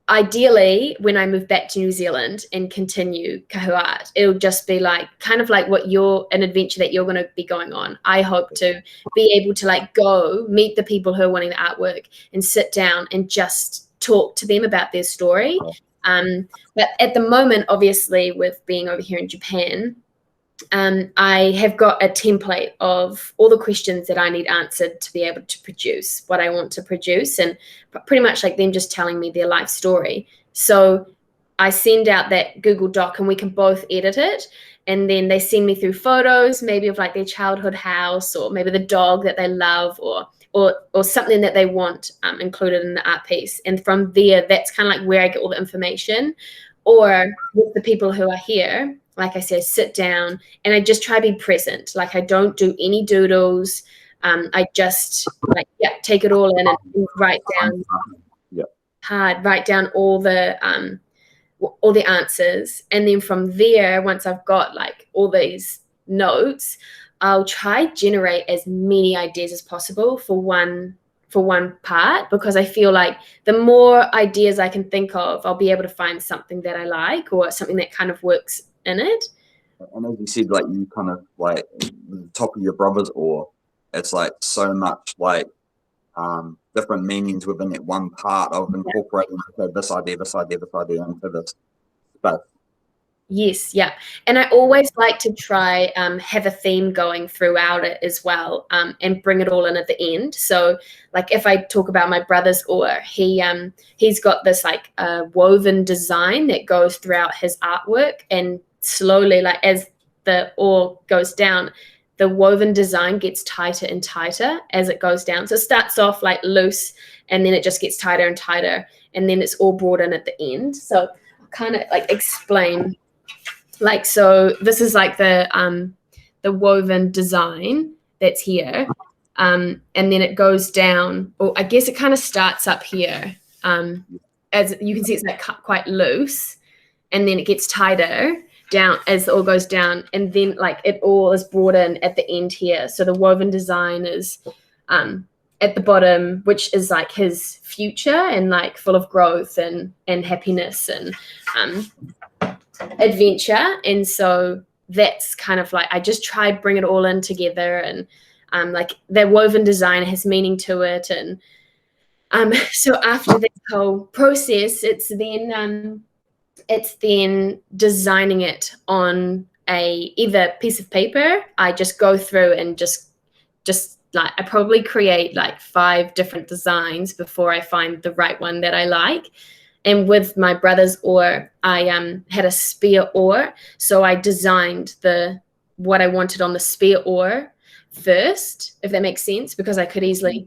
ideally when I move back to New Zealand and continue Kahu Art, it'll just be like kind of like an adventure that you're going to be going on. I hope to be able to like go meet the people who are wanting the artwork and sit down and just talk to them about their story. But at the moment, obviously, with being over here in Japan, I have got a template of all the questions that I need answered to be able to produce what I want to produce, and pretty much like them just telling me their life story. So I send out that Google Doc and we can both edit it, and then they send me through photos, maybe of like their childhood house, or maybe the dog that they love, or something that they want included in the art piece. And from there, that's kind of like where I get all the information. Or with the people who are here, like I said, sit down and I just try to be present. Like, I don't do any doodles. I just take it all in and write down write down all the answers. And then from there, once I've got like all these notes, I'll try generate as many ideas as possible for one part, because I feel like the more ideas I can think of, I'll be able to find something that I like or something that kind of works in it. And as you said, like, you kind of like the top of your brother's oar, it's like so much like different meanings within that one part of incorporating this idea into this space. Yes, yeah. And I always like to try have a theme going throughout it as well, and bring it all in at the end. So like if I talk about my brother's oar, he's got this like woven design that goes throughout his artwork, and slowly, like as the oar goes down, the woven design gets tighter and tighter as it goes down. So it starts off like loose, and then it just gets tighter and tighter, and then it's all brought in at the end. So I'll kind of like explain. Like, so this is like the woven design that's here, and then it goes down, or I guess it kind of starts up here. As you can see, it's like quite loose, and then it gets tighter down as it all goes down, and then like it all is brought in at the end here. So the woven design is at the bottom, which is like his future and like full of growth and happiness and adventure. And so that's kind of like, I just tried bring it all in together, and like the woven design has meaning to it. And so after this whole process, it's then designing it on either piece of paper. I just go through and just like, I probably create like 5 different designs before I find the right one that I like. And with my brother's oar, I had a spear oar, so I designed what I wanted on the spear oar first, if that makes sense, because I could easily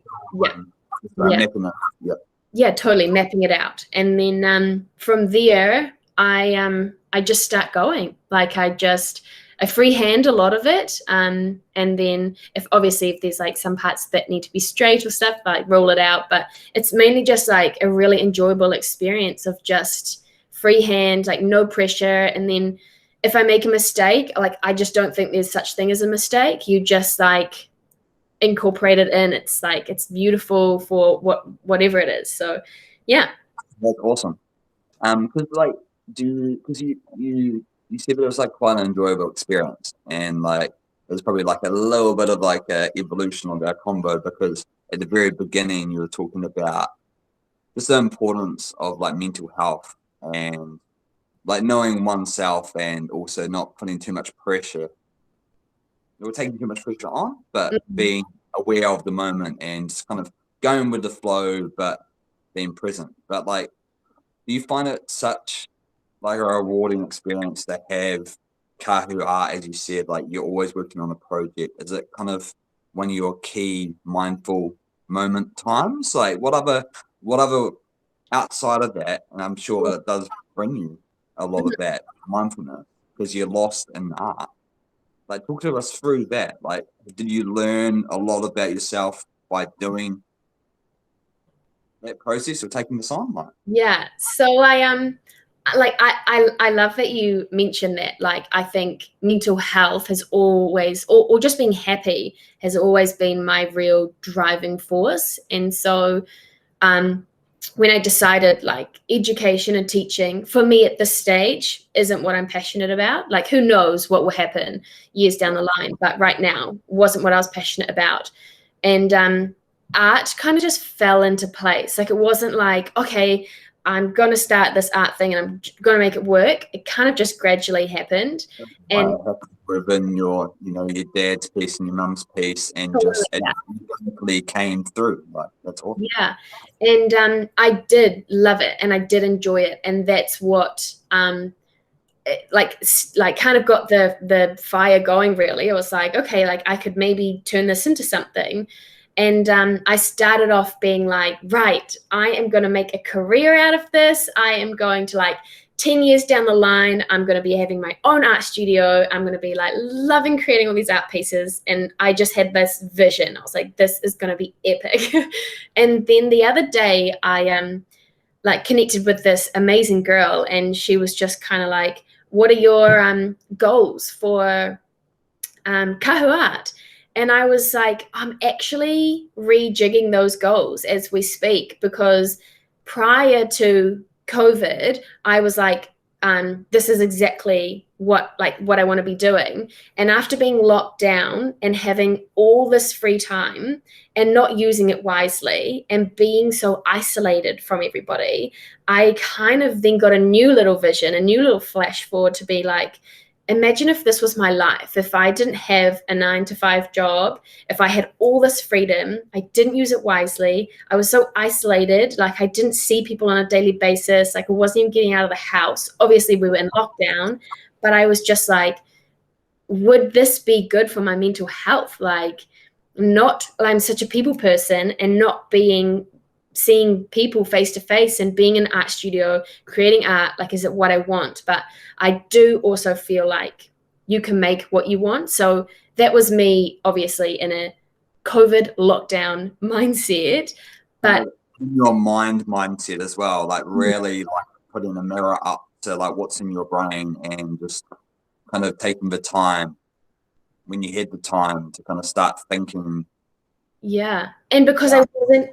totally mapping it out. And then from there, I just start going. Like I freehand a lot of it, and then if there's like some parts that need to be straight or stuff, I roll it out. But it's mainly just like a really enjoyable experience of just freehand, like no pressure. And then if I make a mistake, like I just don't think there's such thing as a mistake. You just like incorporate it in. It's like it's beautiful for whatever it is. So yeah, that's awesome. Because like because you said it was like quite an enjoyable experience, and like there's probably like a little bit of like a evolution of our combo, because at the very beginning you were talking about just the importance of like mental health and like knowing oneself, and also not putting too much pressure or taking too much pressure on, but being aware of the moment and just kind of going with the flow, but being present. But like, do you find it such like a rewarding experience to have Kahu Art, as you said, like you're always working on a project? Is it kind of one of your key mindful moment times? Like what other outside of that, and I'm sure it does bring you a lot of that mindfulness because you're lost in art. Like talk to us through that. Like did you learn a lot about yourself by doing that process or taking this on? Like yeah. So I love that you mentioned that. Like I think mental health has always, or just being happy has always been my real driving force. And so when I decided like education and teaching for me at this stage isn't what I'm passionate about, like who knows what will happen years down the line, but right now wasn't what I was passionate about. And art kind of just fell into place. Like it wasn't like, okay, I'm going to start this art thing and I'm going to make it work. It kind of just gradually happened. And within your dad's piece and your mum's piece, and just organically came through. Like that's awesome. Yeah, and I did love it and I did enjoy it, and that's what like kind of got the fire going. Really, I was like, okay, like I could maybe turn this into something. And I started off being like, right, I am going to make a career out of this. I am going to like 10 years down the line, I'm going to be having my own art studio. I'm going to be like loving creating all these art pieces. And I just had this vision. I was like, this is going to be epic. And then the other day I like connected with this amazing girl, and she was just kind of like, what are your goals for Kahu Art? And I was like, I'm actually rejigging those goals as we speak, because prior to COVID, I was like, this is exactly what I want to be doing. And after being locked down and having all this free time and not using it wisely and being so isolated from everybody, I kind of then got a new little vision, a new little flash forward to be like, imagine if this was my life, if I didn't have a 9-to-5 job, if I had all this freedom, I didn't use it wisely, I was so isolated, like I didn't see people on a daily basis, like I wasn't even getting out of the house. Obviously we were in lockdown, but I was just like, would this be good for my mental health? Like I'm such a people person, and not seeing people face to face and being in an art studio, creating art, like, is it what I want? But I do also feel like you can make what you want. So that was me, obviously, in a COVID lockdown mindset. But your mindset as well, like really like putting a mirror up to like what's in your brain, and just kind of taking the time when you had the time to kind of start thinking Yeah. And because I wasn't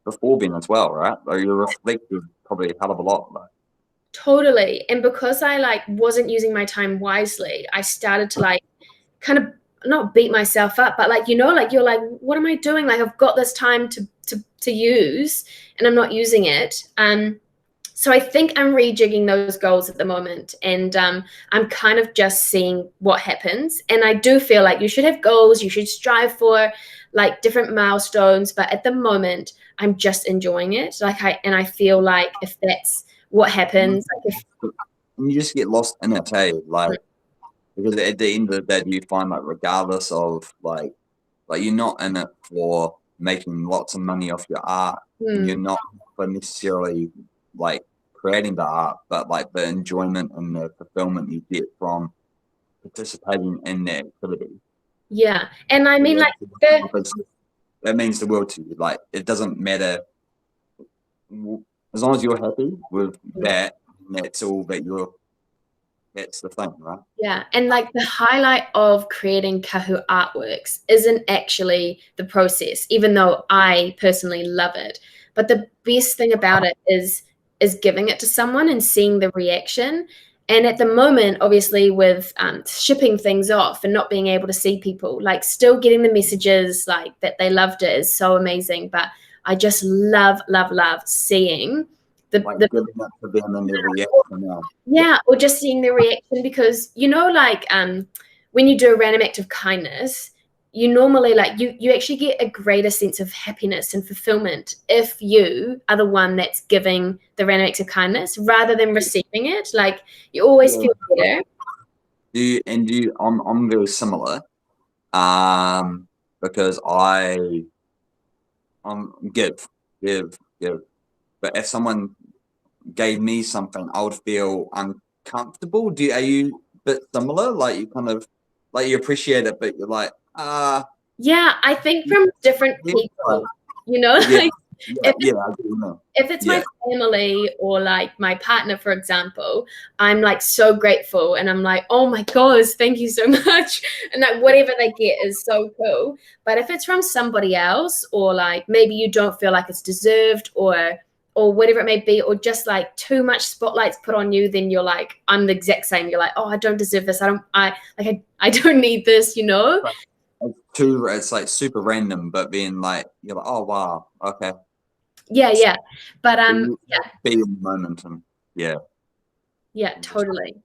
before then as well, right? Like you're reflective probably a hell of a lot. Like. totally, and because I like wasn't using my time wisely, I started to like kind of not beat myself up, but like, you know, like you're like, what am I doing? Like I've got this time to use and I'm not using it. So I think I'm rejigging those goals at the moment, and I'm kind of just seeing what happens. And I do feel like you should have goals, you should strive for like different milestones, but at the moment I'm just enjoying it. Like I feel like if that's what happens, like if you just get lost in it, hey, like because at the end of the day, you find like regardless of like you're not in it for making lots of money off your art, and you're not for necessarily like creating the art, but like the enjoyment and the fulfillment you get from participating in that activity. yeah, and I mean like that means the world to you. Like it doesn't matter as long as you're happy with that. That's all that you're. That's the thing, right? Yeah, and like the highlight of creating Kahu artworks isn't actually the process, even though I personally love it. But the best thing about it is giving it to someone and seeing the reaction. And at the moment, obviously, with shipping things off and not being able to see people, like still getting the messages like that they loved it is so amazing. But I just love, love, love seeing like giving it to them and their reaction. Yeah, or just seeing the reaction, because you know, like when you do a random act of kindness, you normally like you actually get a greater sense of happiness and fulfillment if you are the one that's giving the random act of kindness rather than receiving it. Like you always feel better. I'm very similar, because I give, but if someone gave me something, I would feel uncomfortable. Are you a bit similar? Like you kind of like you appreciate it, but you're like, yeah, I think from different people, you know, yeah, like I do know. If it's my family or like my partner, for example, I'm like so grateful and I'm like, oh my gosh, thank you so much. And like whatever they get is so cool. But if it's from somebody else, or like maybe you don't feel like it's deserved, or whatever it may be, or just like too much spotlight's put on you, then you're like, I'm the exact same. You're like, oh, I don't deserve this. I don't need this, you know? It's like super random, but then like you're like, oh wow, okay. Yeah. But be in the moment, and yeah, totally.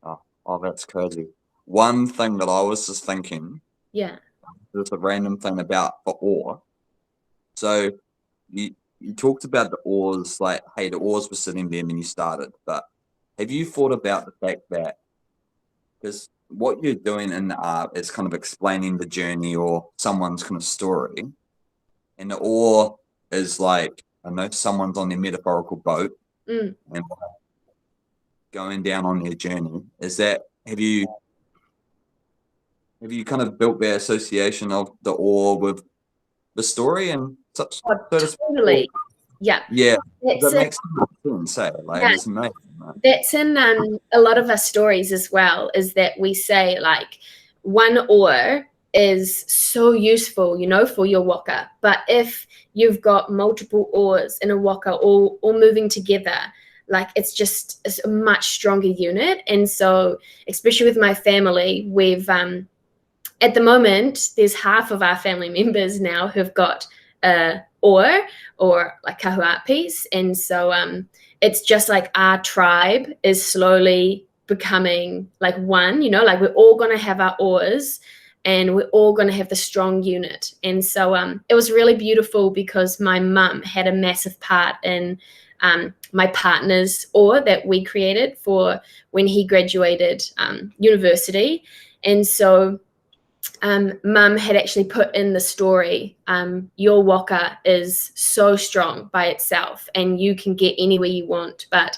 Oh, that's crazy. One thing that I was just thinking, there's a random thing about the ore. So you talked about the oars, like, hey, the oars were sitting there and then you started, but have you thought about the fact that, because what you're doing in the art is kind of explaining the journey or someone's kind of story, and the oar is like, I know someone's on their metaphorical boat and going down on their journey. Is that, have you kind of built their association of the oar with the story and such? Totally. Yeah. That makes sense. It's amazing. Right? That's in a lot of our stories as well, is that we say like one oar is so useful, you know, for your waka. But if you've got multiple oars in a waka all moving together, like it's a much stronger unit. And so especially with my family, we've at the moment there's half of our family members now who've got oar or like Kahu Art piece. And so it's just like our tribe is slowly becoming like one, you know, like we're all going to have our oars and we're all going to have the strong unit. And so it was really beautiful because my mum had a massive part in my partner's oar that we created for when he graduated university. And so Mum had actually put in the story, your waka is so strong by itself and you can get anywhere you want, but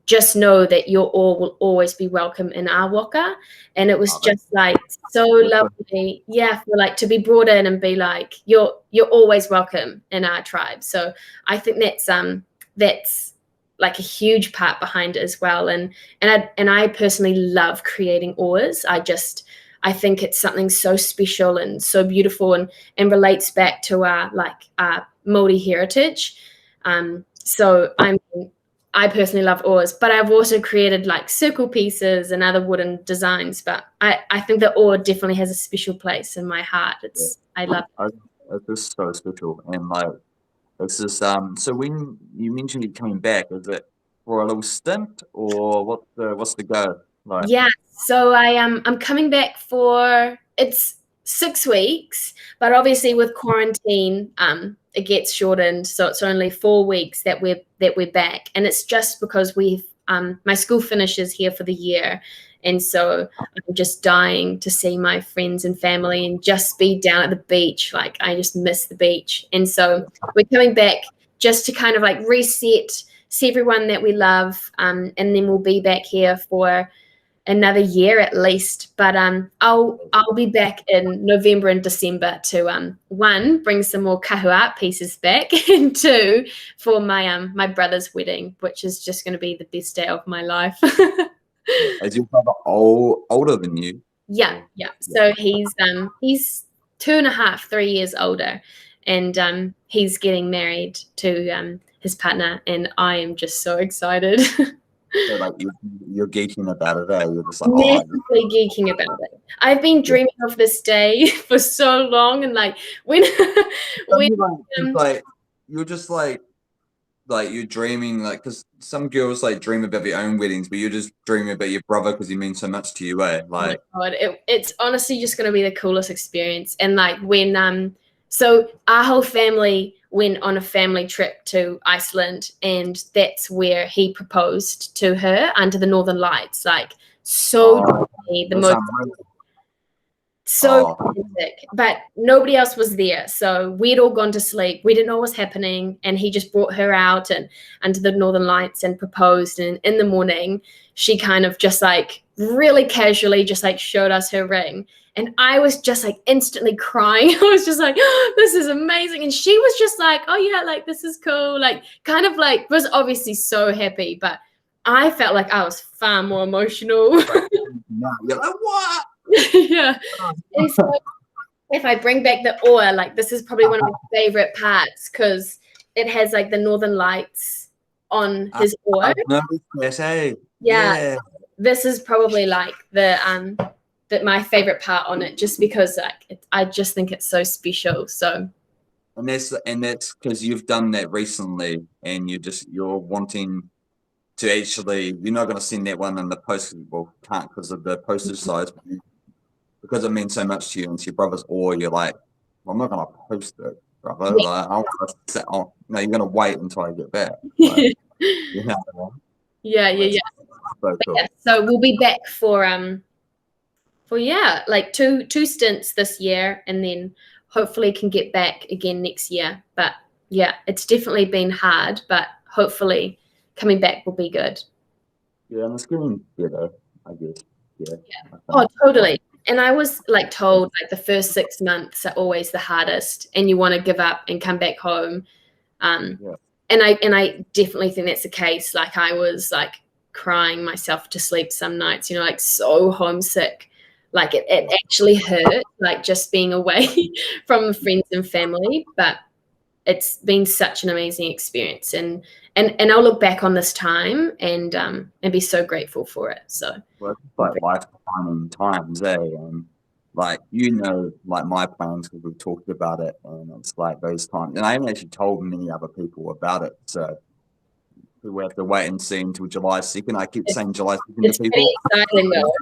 just know that your oar will always be welcome in our waka. And it was just like so lovely, for like to be brought in and be like, you're always welcome in our tribe. So I think that's like a huge part behind it as well. And I personally love creating oars. I think it's something so special and so beautiful, and relates back to our Māori heritage. So I personally love oars, but I've also created like circle pieces and other wooden designs. But I think the oar definitely has a special place in my heart. I love it. It's just so special, and like it's just So when you mentioned you coming back, is it for a little stint, or what's the go? Like, Yeah, so I'm coming back for it's 6 weeks, but obviously with quarantine, it gets shortened, so it's only 4 weeks that we're back, and it's just because my school finishes here for the year, and so I'm just dying to see my friends and family and just be down at the beach. Like I just miss the beach, and so we're coming back just to kind of like reset, see everyone that we love, and then we'll be back here for another year at least. But I'll be back in November and December to one, bring some more Kahu Art pieces back, and two, for my brother's wedding, which is just going to be the best day of my life. is your brother older than you? Yeah. So he's 2.5, 3 years older, and he's getting married to his partner, and I am just so excited. So like you're geeking about it, eh? You're just like, Massively geeking about it. I've been dreaming of this day for so long, and like when you're just like you're dreaming, like, because some girls like dream about their own weddings, but you're just dreaming about your brother because he means so much to you, eh? Like, oh my God, it's honestly just going to be the coolest experience. And like when so our whole family went on a family trip to Iceland, and that's where he proposed to her under the Northern Lights. Like so the most romantic, but nobody else was there, so we'd all gone to sleep. We didn't know what was happening, and he just brought her out and under the Northern Lights and proposed. And in the morning, she kind of just like really casually just like showed us her ring, and I was just like instantly crying. I was just like, oh, this is amazing, and she was just like, oh yeah, like this is cool, like kind of like was obviously so happy, but I felt like I was far more emotional. you're like, what? Yeah. And so if I bring back the oar, like this is probably one of my favorite parts, because it has like the Northern Lights on his oar. Yeah. This is probably like my favorite part on it, just because like I just think it's so special. So and that's because you've done that recently, and you're wanting to actually, you're not going to send that one in the post, well, can't because of the postage size, but because it means so much to you and to your brothers, or you're like, well, I'm not going to post it, brother. Yeah. Like, I want to sit on. No, you're going to wait until I get back. Like, yeah. So cool. Yeah, so we'll be back for like two stints this year, and then hopefully can get back again next year. But yeah, it's definitely been hard, but hopefully coming back will be good. Yeah, and it's getting better, I guess. Yeah. Oh, totally. And I was like told like the first 6 months are always the hardest, and you want to give up and come back home. And I definitely think that's the case. Like I was like crying myself to sleep some nights, like so homesick. Like it actually hurt, like just being away from friends and family. But it's been such an amazing experience, and I'll look back on this time and be so grateful for it. So well, it's like life-defining times, eh? And like like my plans, because we've talked about it, and it's like those times. And I haven't actually told many other people about it, so we have to wait and see until July 2nd. I keep saying July 2nd to people. Pretty exciting, though.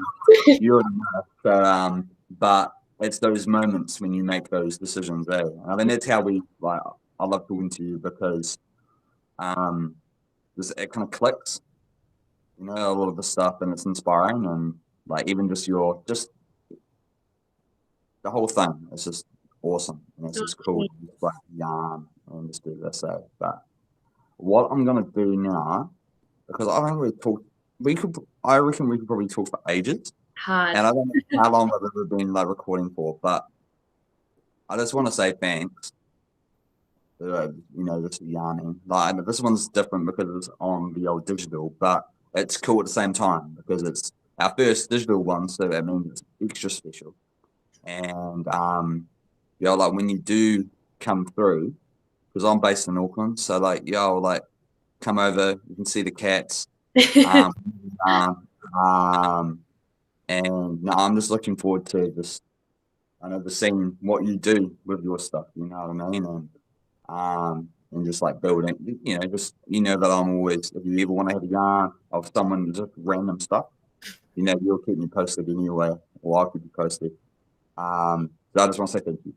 You already know. So, but it's those moments when you make those decisions, eh? I mean, that's how we like. I love talking to you because it kind of clicks, a lot of the stuff, and it's inspiring, and like even just the whole thing. It's just awesome, and it's just cool. Just like yarn and just do this. But what I'm gonna do now, because I don't really talk. I reckon we could probably talk for ages. Hard. And I don't know how long I've ever been like recording for, but I just want to say thanks. This yarning. Like this one's different because it's on the old digital, but it's cool at the same time because it's our first digital one, so that means it's extra special. And like when you do come through, because I'm based in Auckland, so like like come over, you can see the cats. And no, I'm just looking forward to just seeing what you do with your stuff, you know what I mean? And just like building, that I'm always, if you ever want to have a yarn of someone, just random stuff, you'll keep me posted anyway, or I'll keep you posted. So I just want to say thank you.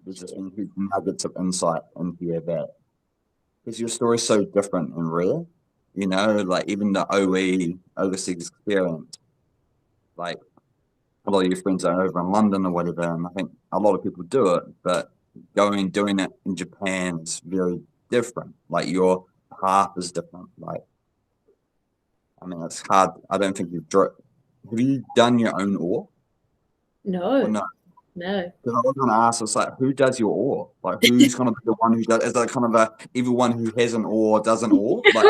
There's just been nuggets of insight in here that, because your story's so different and rare, like even the overseas experience, like a lot of your friends are over in London or whatever, and I think a lot of people do it, but doing it in Japan is very different. Like your path is different. Like, I mean, it's hard. I don't think have you done your own oar? No. Or no? No. Because I was going to ask, it's like, who does your oar? Like, who's going to be the one who does? Is that kind of everyone who has an oar does an oar? Like,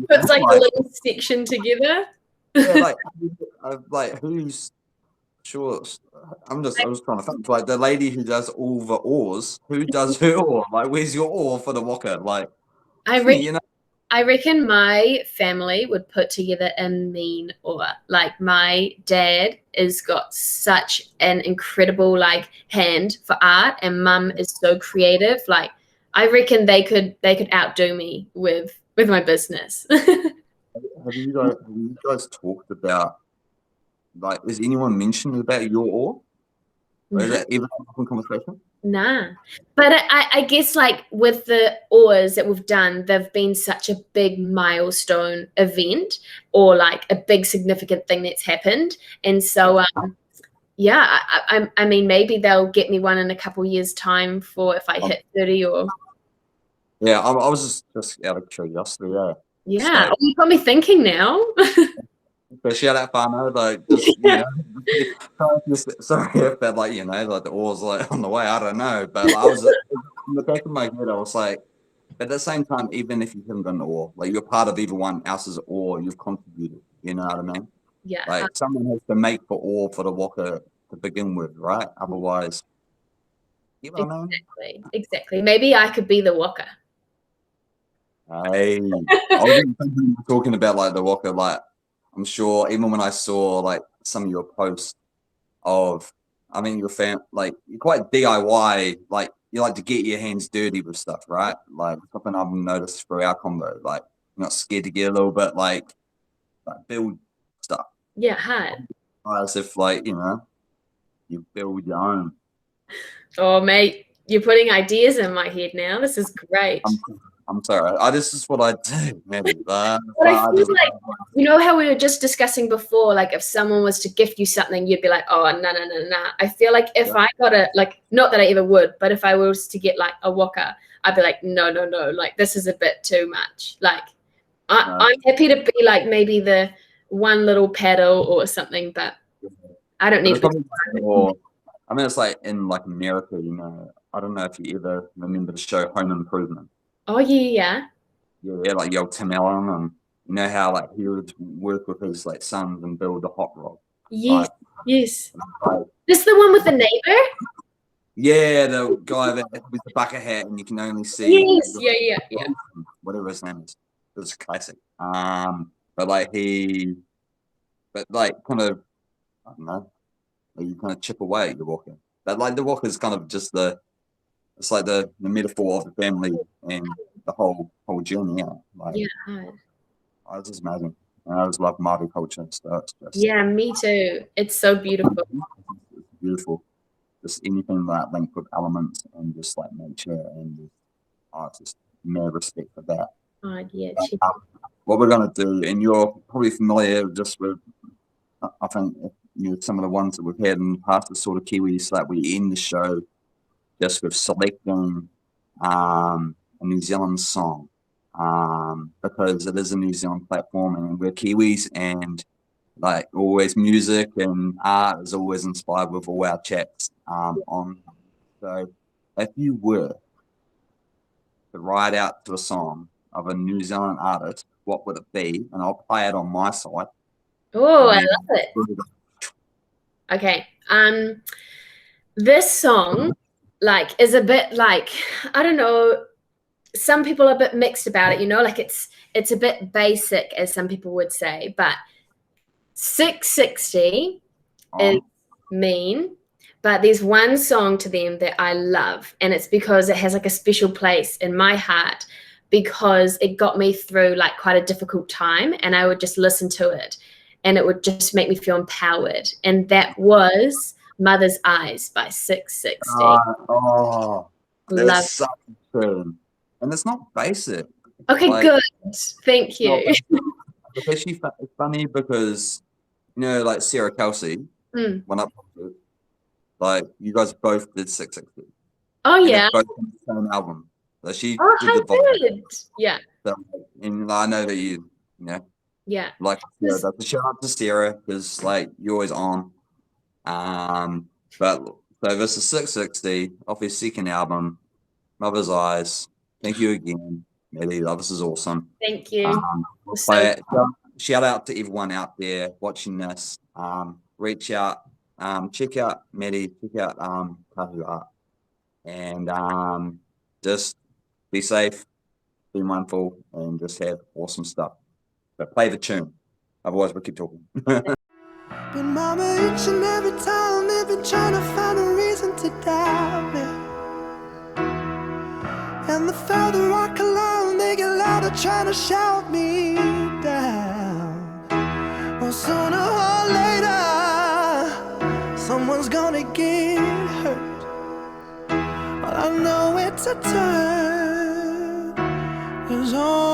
it's like a little section together. Yeah, like who's sure? I was trying to think. Like the lady who does all the oars, who does her oar? Like, where's your oar for the waka? Like, I reckon my family would put together a mean oar. Like my dad has got such an incredible like hand for art, and mum is so creative. Like I reckon they could outdo me with my business. Have you guys talked about, like, has anyone mentioned about your oar? Or is that ever a conversation? Nah, but I guess like with the oars that we've done, they've been such a big milestone event or like a big significant thing that's happened, and so yeah, I mean maybe they'll get me one in a couple years' time for if I hit 30 or. Yeah, I was just out of curiosity. Yeah, you got me thinking now. Especially out that Whanau, like just sorry if that, like like the oars like on the way. I don't know, but like, I was in the back of my head. I was like, but at the same time, even if you haven't done the oar, like you're part of everyone else's oar, you've contributed. You know what I mean? Yeah. Like someone has to make the oar for the waka to begin with, right? Otherwise, you know what I mean? Exactly. Maybe I could be the waka. Hey, I was talking about like the waka, like. I'm sure even when I saw like some of your posts of, I mean, your like you're quite DIY, like you like to get your hands dirty with stuff, right? Like something I've noticed through our combo, like you're not scared to get a little bit like build stuff. Yeah, hard. As if like, you build your own. Oh, mate, you're putting ideas in my head now. This is great. I'm sorry. This is what I do, maybe. But I feel like, you know how we were just discussing before, like if someone was to gift you something, you'd be like, oh, no. I feel like if I got it, like, not that I ever would, but if I was to get like a waka, I'd be like, no. Like, this is a bit too much. Like, I'm happy to be like maybe the one little paddle or something, but I don't need to. I mean, it's like in like America, I don't know if you ever remember the show Home Improvement. Oh, yeah. Yeah, like Tim Allen, and you know how like he would work with his like sons and build a hot rod. Yes, yes. This is the one with the neighbor? Yeah, the guy with the bucket hat and you can only see. Yes, yeah. Whatever his name is. It's classic. But like kind of, I don't know, like you kind of chip away at your walker. But like the walker is kind of just it's like the metaphor of the family and the whole journey. This is amazing. And I just love Maddy culture and stuff. Yeah, me too. It's so beautiful. It's beautiful. Just anything like linked with elements and just like nature and just mad respect for that. Yeah. What we're gonna do, and you're probably familiar just with, I think some of the ones that we've had in the past, the sort of Kiwis, like we end the show just with selecting a New Zealand song, because it is a New Zealand platform and we're Kiwis, and like always music and art is always inspired with all our chats on. So if you were to write out to a song of a New Zealand artist, what would it be? And I'll play it on my side. Oh, I And love it. Okay. This song, like, is a bit like, I don't know, some people are a bit mixed about it, you know, like it's a bit basic, as some people would say, but 660 is mean, but there's one song to them that I love, and it's because it has like a special place in my heart because it got me through like quite a difficult time, and I would just listen to it and it would just make me feel empowered, and that was Mother's Eyes by 660. Oh, Love. that's such a tune. And it's not basic. Okay, Like, good. Thank it's not you. basic. It's actually it's funny because, you know, like Sarah Kelsey, Mm. when I like, you guys both did 660. Oh, And yeah. it's both on the same album. So she Oh, did how the volume. good. Yeah. So, and I know that you know, Yeah. like, yeah, that's a shout out to Sarah because, like, you're always on. But so this is 660 off his second album, Mother's Eyes. Thank you again, Maddy. This is awesome. Thank you. But shout out to everyone out there watching this. Reach out, check out Maddy, check out Kahu Art, and just be safe, be mindful, and just have awesome stuff. But play the tune, otherwise we'll keep talking. But mama, each and every time they've been trying to find a reason to doubt me. And the further I climb, they get louder trying to shout me down. Well, sooner or later, someone's gonna get hurt. But I know it's a turn, 'cause all